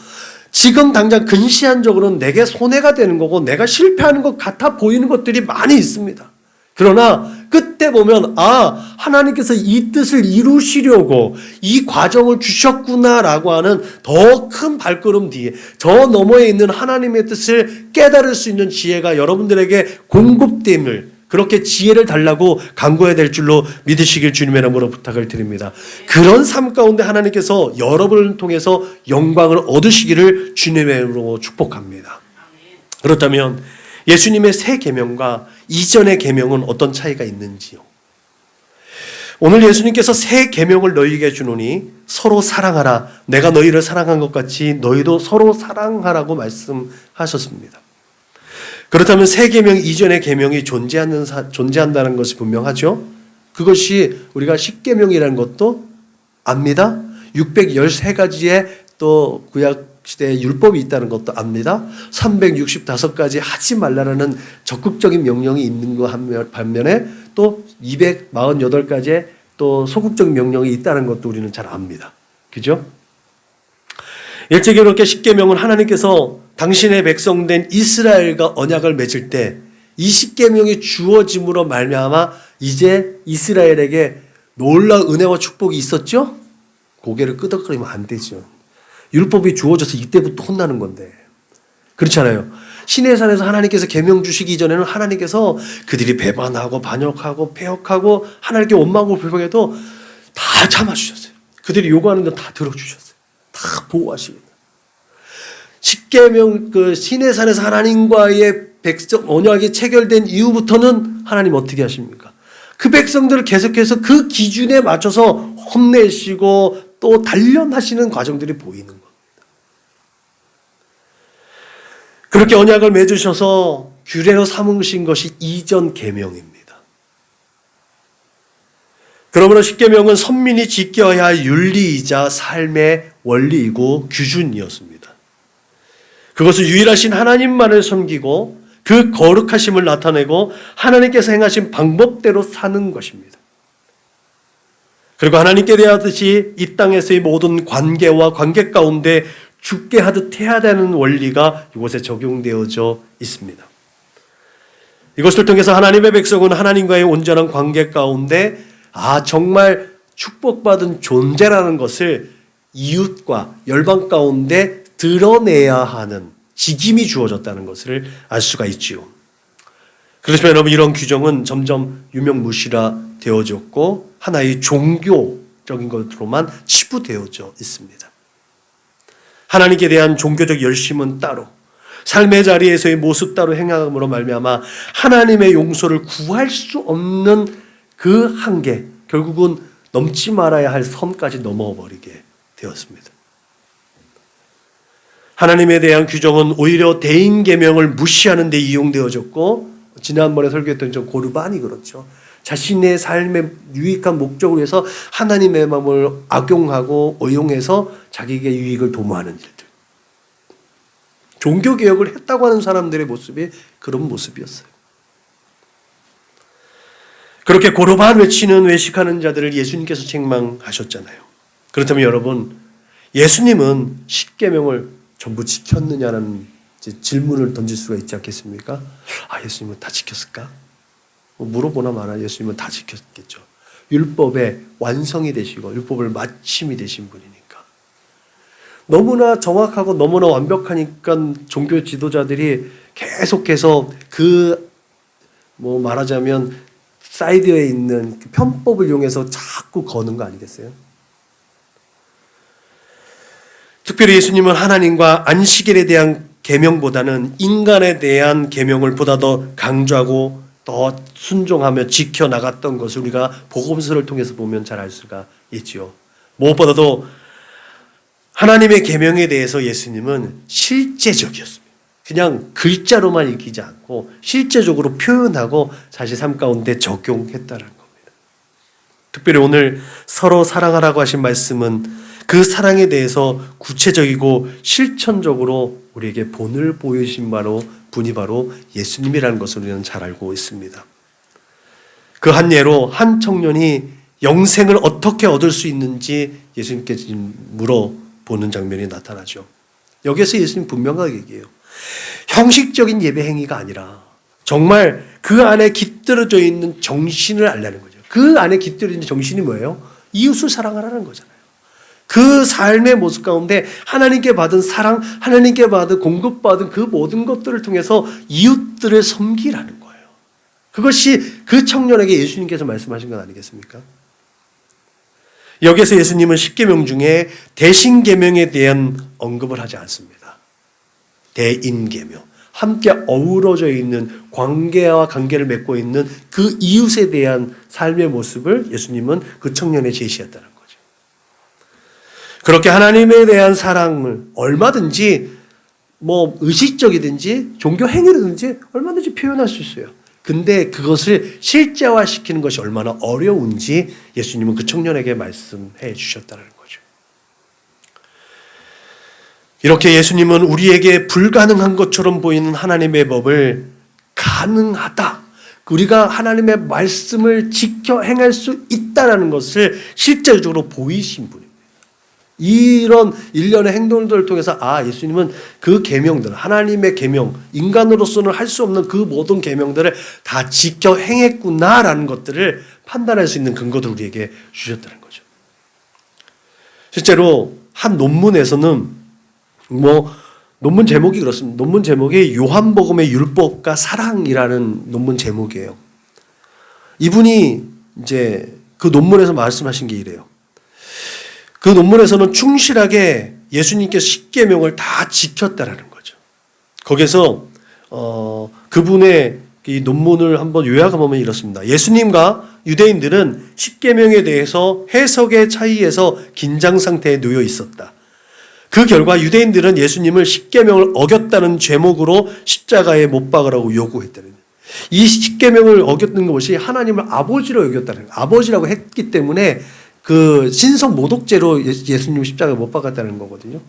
지금 당장 근시안적으로는 내게 손해가 되는 거고 내가 실패하는 것 같아 보이는 것들이 많이 있습니다. 그러나 끝에 보면 하나님께서 이 뜻을 이루시려고 이 과정을 주셨구나라고 하는 더 큰 발걸음 뒤에 저 너머에 있는 하나님의 뜻을 깨달을 수 있는 지혜가 여러분들에게 공급됨을, 그렇게 지혜를 달라고 간구해야 될 줄로 믿으시길 주님의 이름으로 부탁을 드립니다. 그런 삶 가운데 하나님께서 여러분을 통해서 영광을 얻으시기를 주님의 이름으로 축복합니다. 그렇다면 예수님의 새 계명과 이전의 계명은 어떤 차이가 있는지요? 오늘 예수님께서 새 계명을 너희에게 주노니 서로 사랑하라. 내가 너희를 사랑한 것 같이 너희도 서로 사랑하라고 말씀하셨습니다. 그렇다면 새 계명 이전의 계명이 존재한다는 것이 분명하죠. 그것이 우리가 십계명이라는 것도 압니다. 613가지의 또 구약 시대에 율법이 있다는 것도 압니다. 365가지 하지 말라라는 적극적인 명령이 있는 거 반면에 또 248가지의 또 소극적인 명령이 있다는 것도 우리는 잘 압니다. 그죠? 일제교롭게 십계명은 하나님께서 당신의 백성된 이스라엘과 언약을 맺을 때 이 십계명이 주어짐으로 말미암아 이제 이스라엘에게 놀라운 은혜와 축복이 있었죠? 고개를 끄덕거리면 안 되죠. 율법이 주어져서 이때부터 혼나는 건데. 그렇잖아요. 시내산에서 하나님께서 계명 주시기 전에는 하나님께서 그들이 배반하고 반역하고 폐역하고 하나님께 원망하고 불평해도 다 참아주셨어요. 그들이 요구하는 건 다 들어주셨어요. 다 보호하시겠다. 십계명 시내산에서 하나님과의 백성 언약이 체결된 이후부터는 하나님 어떻게 하십니까? 그 백성들을 계속해서 그 기준에 맞춰서 혼내시고 또 단련하시는 과정들이 보이는 겁니다. 그렇게 언약을 맺으셔서 규례로 삼으신 것이 이전 계명입니다. 그러므로 십계명은 선민이 지켜야 할 윤리이자 삶의 원리이고 규준이었습니다. 그것은 유일하신 하나님만을 섬기고 그 거룩하심을 나타내고 하나님께서 행하신 방법대로 사는 것입니다. 그리고 하나님께 대하듯이 이 땅에서의 모든 관계와 관계 가운데 죽게 하듯 해야 되는 원리가 이곳에 적용되어져 있습니다. 이것을 통해서 하나님의 백성은 하나님과의 온전한 관계 가운데 정말 축복받은 존재라는 것을 이웃과 열방 가운데 드러내야 하는 직임이 주어졌다는 것을 알 수가 있지요. 그렇지만 여러분, 이런 규정은 점점 유명무실화 되어졌고 하나의 종교적인 것으로만 치부되어져 있습니다. 하나님께 대한 종교적 열심은 따로, 삶의 자리에서의 모습 따로 행함으로 말미암아 하나님의 용서를 구할 수 없는 그 한계, 결국은 넘지 말아야 할 선까지 넘어버리게 되었습니다. 하나님에 대한 규정은 오히려 대인 계명을 무시하는 데 이용되어졌고, 지난번에 설교했던 저 고르반이 그렇죠. 자신의 삶의 유익한 목적을 위해서 하나님의 마음을 악용하고 의용해서 자기에게 유익을 도모하는 일들. 종교개혁을 했다고 하는 사람들의 모습이 그런 모습이었어요. 그렇게 고르반 외치는 외식하는 자들을 예수님께서 책망하셨잖아요. 그렇다면 여러분, 예수님은 십계명을 전부 지켰느냐는 질문을 던질 수가 있지 않겠습니까? 예수님은 다 지켰을까? 물어보나 마나 예수님은 다 지켰겠죠. 율법의 완성이 되시고 율법을 마침이 되신 분이니까. 너무나 정확하고 너무나 완벽하니까 종교 지도자들이 계속해서 말하자면 사이드에 있는 그 편법을 이용해서 자꾸 거는 거 아니겠어요? 특별히 예수님은 하나님과 안식일에 대한 계명보다는 인간에 대한 계명을 보다 더 강조하고 더 순종하며 지켜나갔던 것을 우리가 복음서를 통해서 보면 잘 알 수가 있지요. 무엇보다도 하나님의 계명에 대해서 예수님은 실제적이었습니다. 그냥 글자로만 읽히지 않고 실제적으로 표현하고 자신의 삶 가운데 적용했다는 겁니다. 특별히 오늘 서로 사랑하라고 하신 말씀은 그 사랑에 대해서 구체적이고 실천적으로 우리에게 본을 보여주신 분이 바로 예수님이라는 것을 우리는 잘 알고 있습니다. 그 한 예로 한 청년이 영생을 어떻게 얻을 수 있는지 예수님께 물어보는 장면이 나타나죠. 여기서 예수님 분명하게 얘기해요. 형식적인 예배 행위가 아니라 정말 그 안에 깃들어져 있는 정신을 알라는 거죠. 그 안에 깃들어져 있는 정신이 뭐예요? 이웃을 사랑하라는 거잖아요. 그 삶의 모습 가운데 하나님께 받은 사랑, 하나님께 받은 공급받은 그 모든 것들을 통해서 이웃들을 섬기라는 거예요. 그것이 그 청년에게 예수님께서 말씀하신 것 아니겠습니까? 여기서 예수님은 십계명 중에 대신계명에 대한 언급을 하지 않습니다. 대인계명, 함께 어우러져 있는 관계와 관계를 맺고 있는 그 이웃에 대한 삶의 모습을 예수님은 그 청년에 제시했다는 거죠. 그렇게 하나님에 대한 사랑을 얼마든지 의식적이든지 종교 행위로든지 얼마든지 표현할 수 있어요. 근데 그것을 실제화시키는 것이 얼마나 어려운지 예수님은 그 청년에게 말씀해 주셨다는 거죠. 이렇게 예수님은 우리에게 불가능한 것처럼 보이는 하나님의 법을 가능하다. 우리가 하나님의 말씀을 지켜 행할 수 있다는 것을 실제적으로 보이신 분입니다. 이런 일련의 행동들을 통해서 예수님은 그 계명들, 하나님의 계명, 인간으로서는 할 수 없는 그 모든 계명들을 다 지켜 행했구나라는 것들을 판단할 수 있는 근거를 우리에게 주셨다는 거죠. 실제로 한 논문에서는 논문 제목이 그렇습니다. 논문 제목이 요한복음의 율법과 사랑이라는 논문 제목이에요. 이분이 이제 그 논문에서 말씀하신 게 이래요. 그 논문에서는 충실하게 예수님께서 십계명을 다 지켰다라는 거죠. 거기서 그분의 이 논문을 한번 요약해 보면 이렇습니다. 예수님과 유대인들은 십계명에 대해서 해석의 차이에서 긴장 상태에 놓여 있었다. 그 결과 유대인들은 예수님을 십계명을 어겼다는 죄목으로 십자가에 못 박으라고 요구했다는 거예요. 이 십계명을 어겼던 것이 하나님을 아버지로 여겼다는 거예요. 아버지라고 했기 때문에 그 신성 모독죄로 예수님을 십자가에 못 박았다는 거거든요.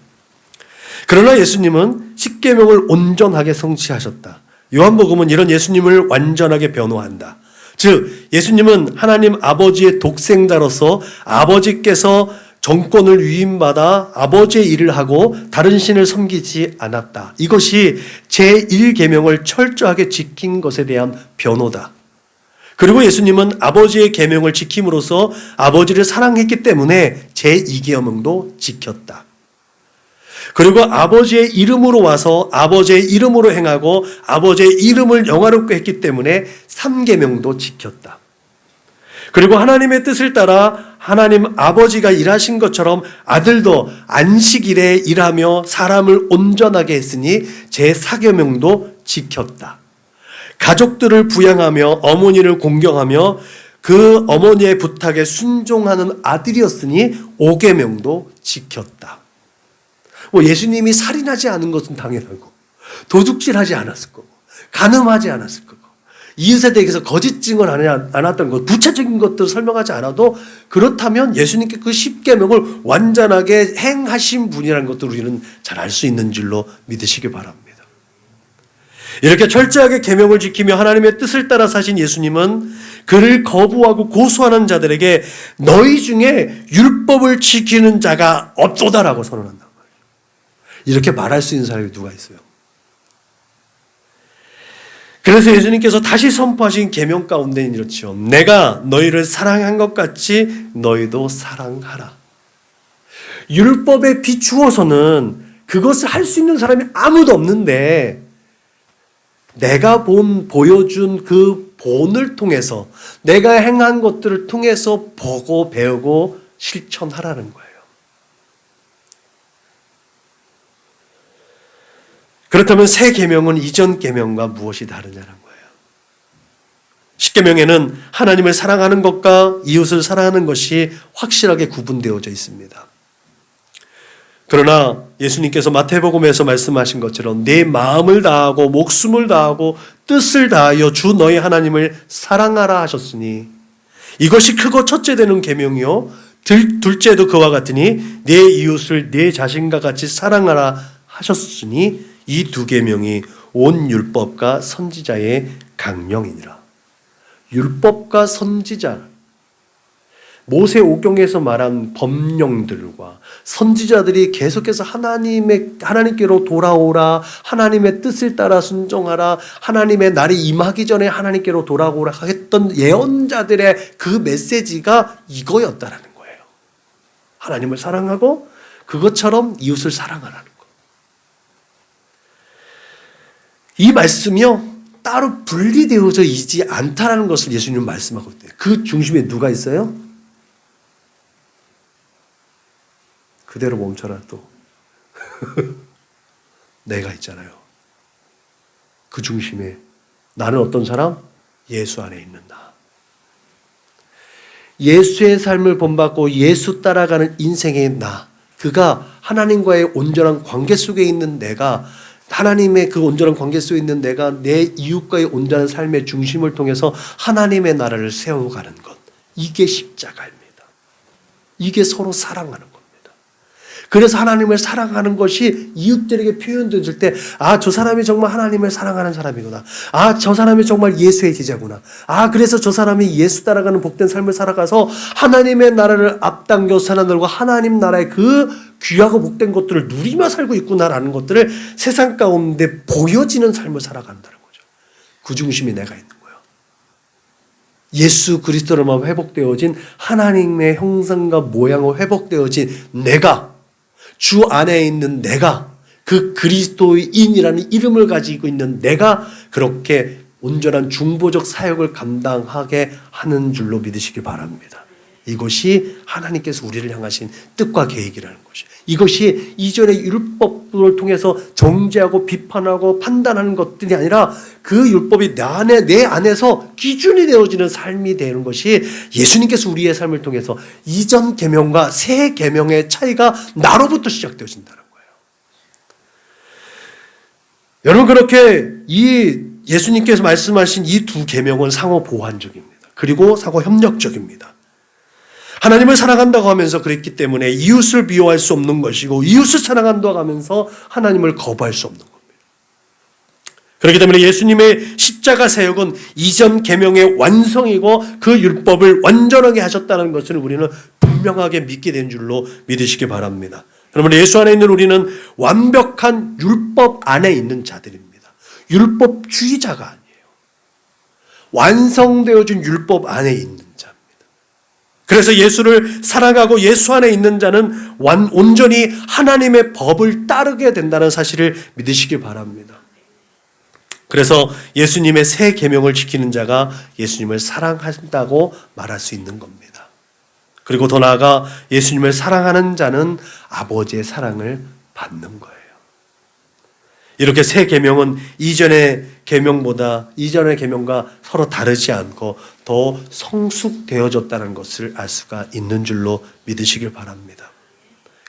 그러나 예수님은 십계명을 온전하게 성취하셨다. 요한복음은 이런 예수님을 완전하게 변호한다. 즉 예수님은 하나님 아버지의 독생자로서 아버지께서 정권을 위임받아 아버지의 일을 하고 다른 신을 섬기지 않았다. 이것이 제1계명을 철저하게 지킨 것에 대한 변호다. 그리고 예수님은 아버지의 계명을 지킴으로써 아버지를 사랑했기 때문에 제2계명도 지켰다. 그리고 아버지의 이름으로 와서 아버지의 이름으로 행하고 아버지의 이름을 영화롭게 했기 때문에 3계명도 지켰다. 그리고 하나님의 뜻을 따라 하나님 아버지가 일하신 것처럼 아들도 안식일에 일하며 사람을 온전하게 했으니 제4계명도 지켰다. 가족들을 부양하며 어머니를 공경하며 그 어머니의 부탁에 순종하는 아들이었으니 5계명도 지켰다. 예수님이 살인하지 않은 것은 당연하고 도둑질하지 않았을 거고 간음하지 않았을 거고 이웃에 대해서 거짓 증언하지 않았던 것, 구체적인 것들을 설명하지 않아도 그렇다면 예수님께 그 10계명을 완전하게 행하신 분이라는 것도 우리는 잘 알 수 있는 줄로 믿으시기 바랍니다. 이렇게 철저하게 계명을 지키며 하나님의 뜻을 따라 사신 예수님은 그를 거부하고 고소하는 자들에게 너희 중에 율법을 지키는 자가 없도다라고 선언한단 말이에요. 이렇게 말할 수 있는 사람이 누가 있어요? 그래서 예수님께서 다시 선포하신 계명 가운데는 이렇죠. 내가 너희를 사랑한 것 같이 너희도 사랑하라. 율법에 비추어서는 그것을 할 수 있는 사람이 아무도 없는데 내가 보여준 그 본을 통해서 내가 행한 것들을 통해서 보고 배우고 실천하라는 거예요. 그렇다면 새 계명은 이전 계명과 무엇이 다르냐는 거예요. 십계명에는 하나님을 사랑하는 것과 이웃을 사랑하는 것이 확실하게 구분되어져 있습니다. 그러나 예수님께서 마태복음에서 말씀하신 것처럼 내 마음을 다하고 목숨을 다하고 뜻을 다하여 주 너희 하나님을 사랑하라 하셨으니 이것이 크고 첫째 되는 계명이요 둘째도 그와 같으니 내 이웃을 내 자신과 같이 사랑하라 하셨으니 이 두 계명이 온 율법과 선지자의 강령이니라. 율법과 선지자, 모세오경에서 말한 법령들과 선지자들이 계속해서 하나님께로 돌아오라, 하나님의 뜻을 따라 순종하라, 하나님의 날이 임하기 전에 하나님께로 돌아오라 했던 예언자들의 그 메시지가 이거였다라는 거예요. 하나님을 사랑하고 그것처럼 이웃을 사랑하라는 거. 이 말씀이요, 따로 분리되어져 있지 않다라는 것을 예수님은 말씀하고 있대요. 그 중심에 누가 있어요? 그대로 멈춰라 또. 내가 있잖아요. 그 중심에 나는 어떤 사람? 예수 안에 있는 나. 예수의 삶을 본받고 예수 따라가는 인생의 나. 그가 하나님과의 온전한 관계 속에 있는 내가, 하나님의 그 온전한 관계 속에 있는 내가 내 이웃과의 온전한 삶의 중심을 통해서 하나님의 나라를 세워가는 것. 이게 십자가입니다. 이게 서로 사랑하는 겁니다. 그래서 하나님을 사랑하는 것이 이웃들에게 표현될 때, 아, 저 사람이 정말 하나님을 사랑하는 사람이구나. 아, 저 사람이 정말 예수의 제자구나. 아, 그래서 저 사람이 예수 따라가는 복된 삶을 살아가서 하나님의 나라를 앞당겨 사는 과 하나님 나라의 그 귀하고 복된 것들을 누리며 살고 있구나라는 것들을 세상 가운데 보여지는 삶을 살아간다는 거죠. 그 중심이 내가 있는 거예요. 예수 그리스도로만 회복되어진 하나님의 형상과 모양으로 회복되어진 내가, 주 안에 있는 내가, 그 그리스도인이라는 이름을 가지고 있는 내가 그렇게 온전한 중보적 사역을 감당하게 하는 줄로 믿으시기 바랍니다. 이것이 하나님께서 우리를 향하신 뜻과 계획이라는 것이에요. 이것이 이전의 율법을 통해서 정죄하고 비판하고 판단하는 것들이 아니라 그 율법이 내 안에서 기준이 되어지는 삶이 되는 것이 예수님께서 우리의 삶을 통해서 이전 계명과 새 계명의 차이가 나로부터 시작되어진다는 거예요. 여러분, 그렇게 이 예수님께서 말씀하신 이 두 계명은 상호 보완적입니다. 그리고 상호 협력적입니다. 하나님을 사랑한다고 하면서 그랬기 때문에 이웃을 미워할 수 없는 것이고, 이웃을 사랑한다고 하면서 하나님을 거부할 수 없는 겁니다. 그렇기 때문에 예수님의 십자가 사역은 이전 계명의 완성이고 그 율법을 완전하게 하셨다는 것을 우리는 분명하게 믿게 된 줄로 믿으시기 바랍니다. 여러분, 예수 안에 있는 우리는 완벽한 율법 안에 있는 자들입니다. 율법주의자가 아니에요. 완성되어진 율법 안에 있는 자입니다. 그래서 예수를 사랑하고 예수 안에 있는 자는 온전히 하나님의 법을 따르게 된다는 사실을 믿으시기 바랍니다. 그래서 예수님의 새 계명을 지키는 자가 예수님을 사랑한다고 말할 수 있는 겁니다. 그리고 더 나아가 예수님을 사랑하는 자는 아버지의 사랑을 받는 거예요. 이렇게 새 계명은 이전의 계명과 서로 다르지 않고 더 성숙되어졌다는 것을 알 수가 있는 줄로 믿으시길 바랍니다.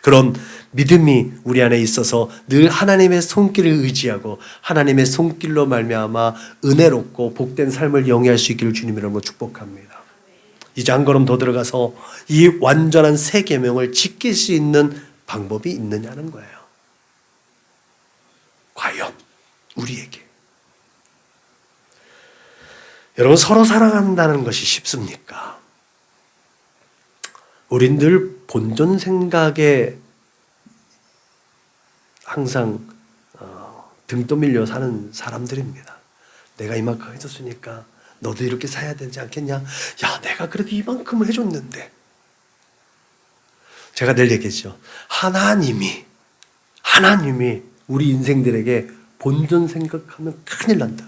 그런 믿음이 우리 안에 있어서 늘 하나님의 손길을 의지하고 하나님의 손길로 말미암아 은혜롭고 복된 삶을 영위할 수 있기를 주님 이름으로 축복합니다. 이제 한 걸음 더 들어가서 이 완전한 새 계명을 지킬 수 있는 방법이 있느냐는 거예요. 과연 우리에게 여러분, 서로 사랑한다는 것이 쉽습니까? 우린 늘 본전 생각에 항상 등 떠밀려 사는 사람들입니다. 내가 이만큼 해줬으니까 너도 이렇게 살아야 되지 않겠냐? 야, 내가 그래도 이만큼을 해줬는데. 제가 늘 얘기했죠. 하나님이 우리 인생들에게 본전 생각하면 큰일 난다.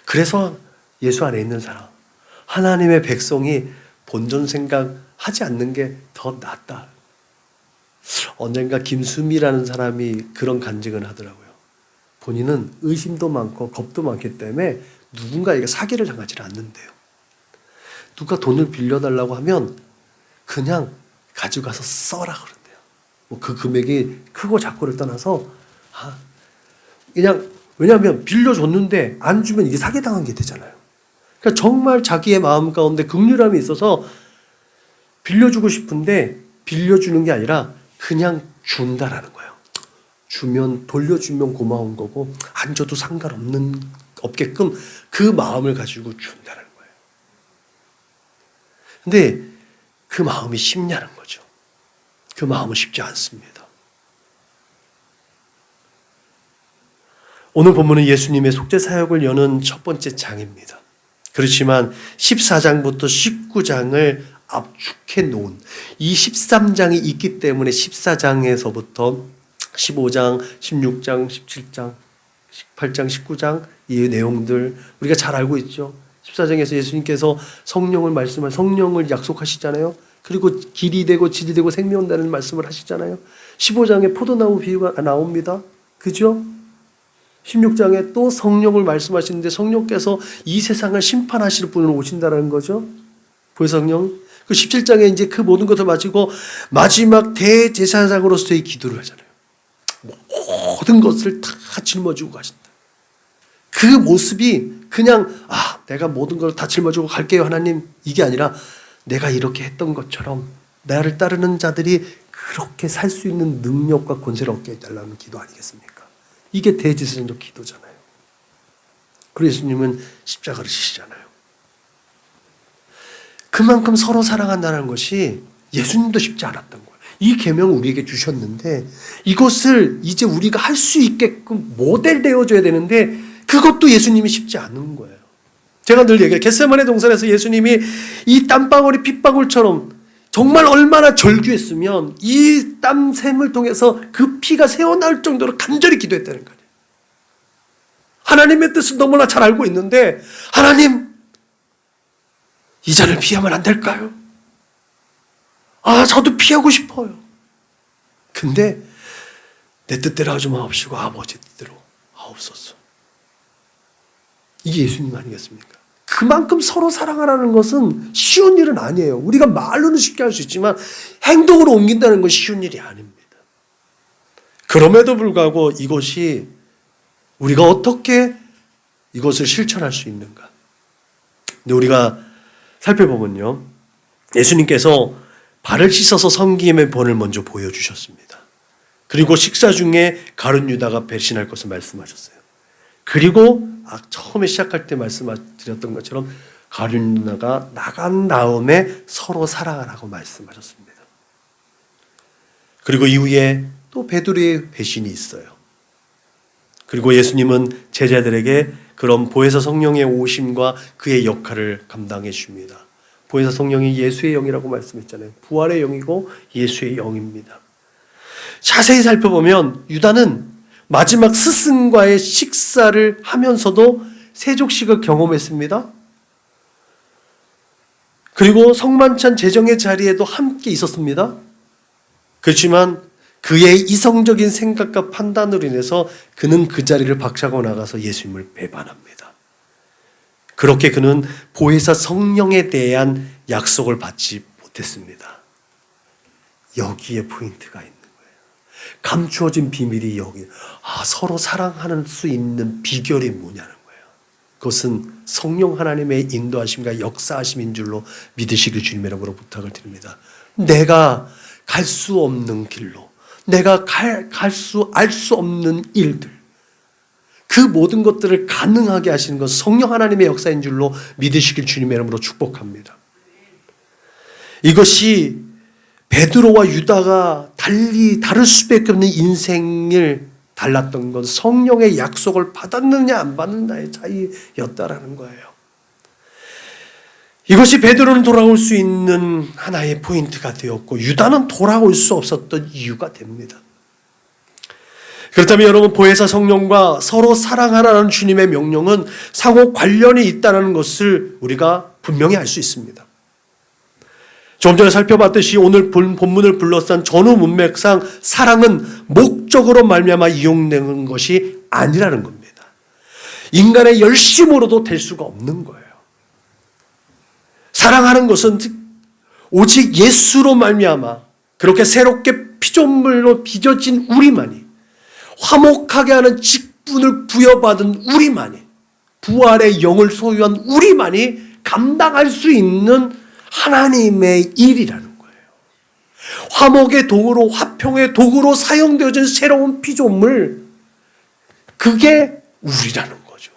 그래서 예수 안에 있는 사람, 하나님의 백성이 본전 생각하지 않는 게 더 낫다. 언젠가 김수미라는 사람이 그런 간증을 하더라고요. 본인은 의심도 많고 겁도 많기 때문에 누군가에게 사기를 당하지 않는데요. 누가 돈을 빌려달라고 하면 그냥 가져가서 써라 그런대요. 뭐 그 금액이 크고 작고를 떠나서 그냥, 왜냐하면 빌려줬는데 안 주면 이게 사기당한 게 되잖아요. 그러니까 정말 자기의 마음 가운데 긍휼함이 있어서 빌려주고 싶은데 빌려주는 게 아니라 그냥 준다라는 거예요. 주면 돌려주면 고마운 거고 안 줘도 없게끔 그 마음을 가지고 준다는 거예요. 근데 그 마음이 쉽냐는 거죠. 그 마음은 쉽지 않습니다. 오늘 본문은 예수님의 속죄 사역을 여는 첫 번째 장입니다. 그렇지만 14장부터 19장을 압축해 놓은 이 13장이 있기 때문에 14장에서부터 15장, 16장, 17장, 18장, 19장 이 내용들 우리가 잘 알고 있죠. 14장에서 예수님께서 성령을 약속하시잖아요. 그리고 길이 되고 질이 되고 생명이라는 말씀을 하시잖아요. 15장에 포도나무 비유가 나옵니다. 그죠? 16장에 또 성령을 말씀하시는데 성령께서 이 세상을 심판하실 분으로 오신다는 거죠. 보혜성령. 그 17장에 이제 그 모든 것을 마치고 마지막 대제사장으로서의 기도를 하잖아요. 모든 것을 다 짊어지고 가신다. 그 모습이 그냥 내가 모든 걸 다 짊어지고 갈게요 하나님 이게 아니라 내가 이렇게 했던 것처럼 나를 따르는 자들이 그렇게 살 수 있는 능력과 권세를 얻게 해달라는 기도 아니겠습니까? 이게 대제사장적 기도잖아요. 그래서 예수님은 십자가를 지시잖아요. 그만큼 서로 사랑한다는 것이 예수님도 쉽지 않았던 거예요. 이 계명을 우리에게 주셨는데 이것을 이제 우리가 할 수 있게끔 모델 되어줘야 되는데 그것도 예수님이 쉽지 않은 거예요. 제가 늘 얘기해요. 겟세마네 동산에서 예수님이 이 땀방울이 핏방울처럼 정말 얼마나 절규했으면 이 땀샘을 통해서 그 피가 새어나올 정도로 간절히 기도했다는 거예요. 하나님의 뜻을 너무나 잘 알고 있는데 하나님 이 잔을 피하면 안 될까요? 저도 피하고 싶어요. 근데 내 뜻대로 하지 마옵시고 아버지 뜻대로 하옵소서. 이게 예수님 아니겠습니까? 그만큼 서로 사랑하라는 것은 쉬운 일은 아니에요. 우리가 말로는 쉽게 할 수 있지만 행동으로 옮긴다는 건 쉬운 일이 아닙니다. 그럼에도 불구하고 이것이 우리가 어떻게 이것을 실천할 수 있는가? 근데 우리가 살펴보면요. 예수님께서 발을 씻어서 섬김의 본을 먼저 보여주셨습니다. 그리고 식사 중에 가룟 유다가 배신할 것을 말씀하셨어요. 그리고 처음에 시작할 때 말씀드렸던 것처럼 가룟 유다가 나간 다음에 서로 사랑하라고 말씀하셨습니다. 그리고 이후에 또 베드로의 배신이 있어요. 그리고 예수님은 제자들에게 그런 보혜사 성령의 오심과 그의 역할을 감당해 줍니다. 보혜사 성령이 예수의 영이라고 말씀했잖아요. 부활의 영이고 예수의 영입니다. 자세히 살펴보면 유다는 마지막 스승과의 식사를 하면서도 세족식을 경험했습니다. 그리고 성만찬 제정의 자리에도 함께 있었습니다. 그렇지만 그의 이성적인 생각과 판단으로 인해서 그는 그 자리를 박차고 나가서 예수님을 배반합니다. 그렇게 그는 보혜사 성령에 대한 약속을 받지 못했습니다. 여기에 포인트가 있는 거예요. 감추어진 비밀이 여기. 서로 사랑하는 수 있는 비결이 뭐냐는 거예요. 그것은 성령 하나님의 인도하심과 역사하심인 줄로 믿으시길 주님의 이름으로 부탁을 드립니다. 내가 갈 수 없는 길로, 내가 알 수 없는 일들, 그 모든 것들을 가능하게 하시는 것 성령 하나님의 역사인 줄로 믿으시길 주님의 이름으로 축복합니다. 이것이 베드로와 유다가 다를 수밖에 없는 인생을 달랐던 건 성령의 약속을 받았느냐 안 받느냐의 차이였다라는 거예요. 이것이 베드로는 돌아올 수 있는 하나의 포인트가 되었고 유다는 돌아올 수 없었던 이유가 됩니다. 그렇다면 여러분, 보혜사 성령과 서로 사랑하라는 주님의 명령은 상호 관련이 있다는 것을 우리가 분명히 알 수 있습니다. 좀 전에 살펴봤듯이 오늘 본문을 둘러싼 전후 문맥상 사랑은 목적으로 말미암아 이용되는 것이 아니라는 겁니다. 인간의 열심으로도 될 수가 없는 거예요. 사랑하는 것은 오직 예수로 말미암아 그렇게 새롭게 피조물로 빚어진 우리만이, 화목하게 하는 직분을 부여받은 우리만이, 부활의 영을 소유한 우리만이 감당할 수 있는 하나님의 일이라는 거예요. 화목의 도구로, 화평의 도구로 사용되어진 새로운 피조물, 그게 우리라는 거죠.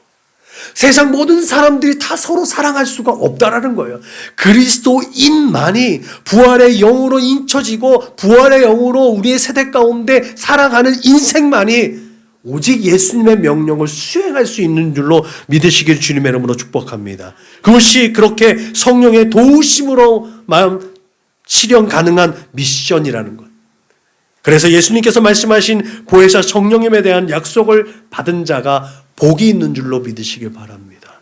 세상 모든 사람들이 다 서로 사랑할 수가 없다라는 거예요. 그리스도인만이 부활의 영으로 인쳐지고 부활의 영으로 우리의 세대 가운데 살아가는 인생만이 오직 예수님의 명령을 수행할 수 있는 줄로 믿으시길 주님의 이름으로 축복합니다. 그것이 그렇게 성령의 도우심으로 마음 실현 가능한 미션이라는 것. 그래서 예수님께서 말씀하신 보혜사 성령님에 대한 약속을 받은 자가 복이 있는 줄로 믿으시길 바랍니다.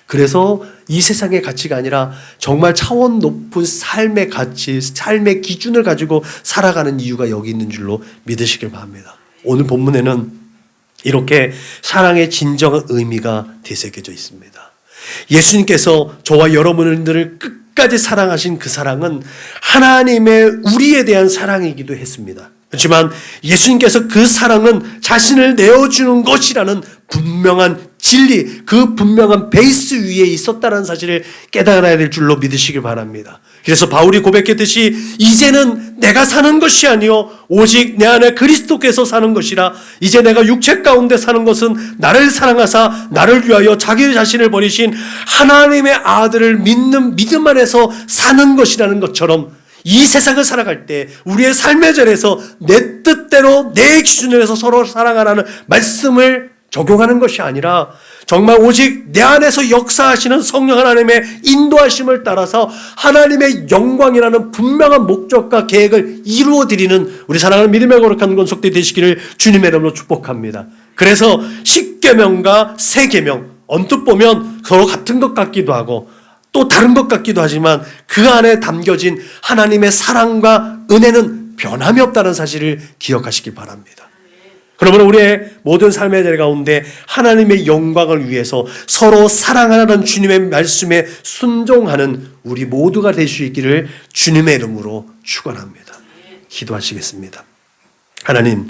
그래서 이 세상의 가치가 아니라 정말 차원 높은 삶의 가치, 삶의 기준을 가지고 살아가는 이유가 여기 있는 줄로 믿으시길 바랍니다. 오늘 본문에는 이렇게 사랑의 진정한 의미가 되새겨져 있습니다. 예수님께서 저와 여러분들을 끝까지 사랑하신 그 사랑은 하나님의 우리에 대한 사랑이기도 했습니다. 그렇지만 예수님께서 그 사랑은 자신을 내어주는 것이라는 분명한 진리, 그 분명한 베이스 위에 있었다는 사실을 깨달아야 될 줄로 믿으시길 바랍니다. 그래서 바울이 고백했듯이 이제는 내가 사는 것이 아니요 오직 내 안에 그리스도께서 사는 것이라. 이제 내가 육체 가운데 사는 것은 나를 사랑하사 나를 위하여 자기 자신을 버리신 하나님의 아들을 믿는 믿음 안에서 사는 것이라는 것처럼 이 세상을 살아갈 때 우리의 삶의 자리에서 내 뜻대로 내 기준에서 서로 사랑하라는 말씀을 적용하는 것이 아니라 정말 오직 내 안에서 역사하시는 성령 하나님의 인도하심을 따라서 하나님의 영광이라는 분명한 목적과 계획을 이루어드리는 우리 사랑하는 믿음의 거룩한 권속들 되시기를 주님의 이름으로 축복합니다. 그래서 십계명과 세계명 언뜻 보면 서로 같은 것 같기도 하고 또 다른 것 같기도 하지만 그 안에 담겨진 하나님의 사랑과 은혜는 변함이 없다는 사실을 기억하시기 바랍니다. 그러므로 우리의 모든 삶의 자리 가운데 하나님의 영광을 위해서 서로 사랑하라는 주님의 말씀에 순종하는 우리 모두가 될 수 있기를 주님의 이름으로 축원합니다. 기도하시겠습니다. 하나님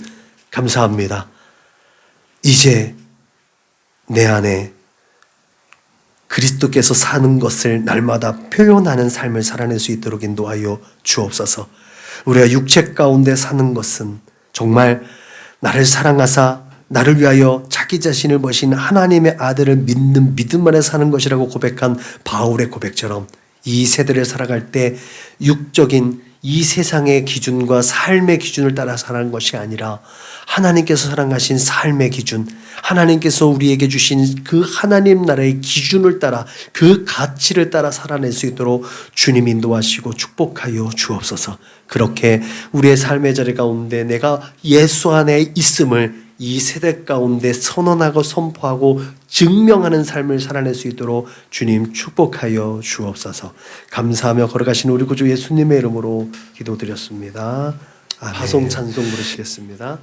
감사합니다. 이제 내 안에 그리스도께서 사는 것을 날마다 표현하는 삶을 살아낼 수 있도록 인도하여 주옵소서. 우리가 육체 가운데 사는 것은 정말 나를 사랑하사 나를 위하여 자기 자신을 버신 하나님의 아들을 믿는 믿음 안에 사는 것이라고 고백한 바울의 고백처럼 이 세대를 살아갈 때 육적인 이 세상의 기준과 삶의 기준을 따라 살아가는 것이 아니라 하나님께서 사랑하신 삶의 기준, 하나님께서 우리에게 주신 그 하나님 나라의 기준을 따라 그 가치를 따라 살아낼 수 있도록 주님 인도하시고 축복하여 주옵소서. 그렇게 우리의 삶의 자리 가운데 내가 예수 안에 있음을 이 세대 가운데 선언하고 선포하고 증명하는 삶을 살아낼 수 있도록 주님 축복하여 주옵소서. 감사하며 걸어가신 우리 구주 예수님의 이름으로 기도드렸습니다. 아멘. 파송 찬송 부르시겠습니다.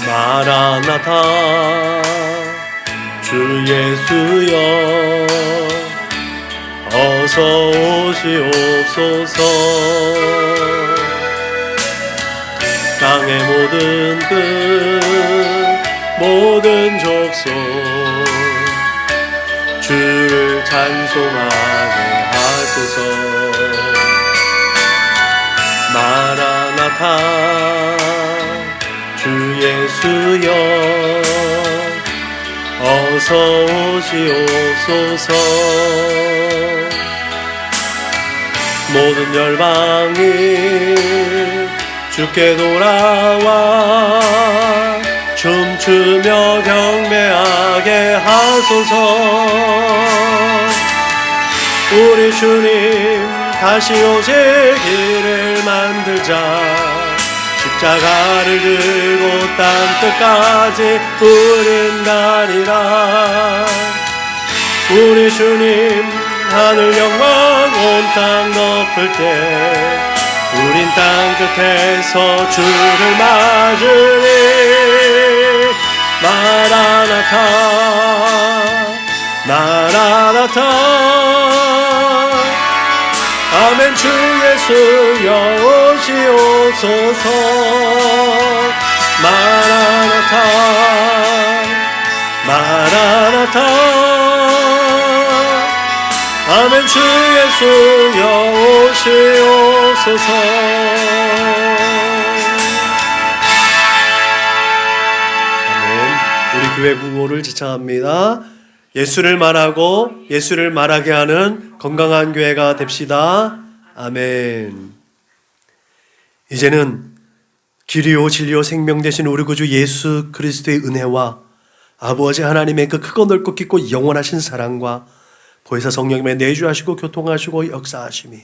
마라나타 주 예수여 어서 오시옵소서. 땅의 모든 끝 모든 족속 주를 찬송하게 하소서. 마라나타 주 예수여 어서 오시옵소서. 모든 열방이 주께 돌아와 춤추며 경배하게 하소서. 우리 주님 다시 오시기를 만들자. 십자가를 들고 땅 끝까지 부른다니라. 우리 주님 하늘 영광 온 땅 덮을 때 우린 땅 끝에서 주를 맞으니 마라나타 마라나타 아멘. 주 예수여 오시옵소서 마라나타 마라나타 아멘. 주 예수여 오시옵소서. 아멘. 우리 교회 구호를 지창합니다. 예수를 말하고 예수를 말하게 하는 건강한 교회가 됩시다. 아멘. 이제는 길이요 진리요 생명 되신 우리 구주 예수 그리스도의 은혜와 아버지 하나님의 그 크고 넓고 깊고 영원하신 사랑과 보혜사 성령님의 내주하시고 교통하시고 역사하심이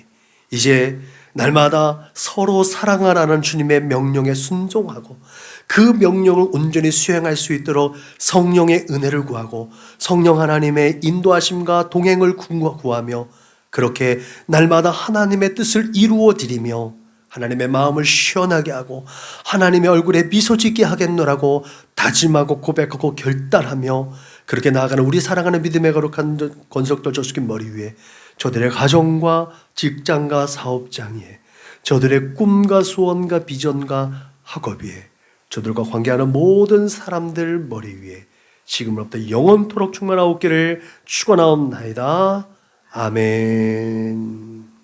이제 날마다 서로 사랑하라는 주님의 명령에 순종하고 그 명령을 온전히 수행할 수 있도록 성령의 은혜를 구하고 성령 하나님의 인도하심과 동행을 구하며 그렇게 날마다 하나님의 뜻을 이루어 드리며 하나님의 마음을 시원하게 하고 하나님의 얼굴에 미소 짓게 하겠노라고 다짐하고 고백하고 결단하며 그렇게 나아가는 우리 사랑하는 믿음의 거룩한 권석들 저숙인 머리 위에 저들의 가정과 직장과 사업장에 저들의 꿈과 소원과 비전과 학업 위에 저들과 관계하는 모든 사람들 머리 위에 지금부터 영원토록 충만하옵기를 축원하옵나이다. 아멘.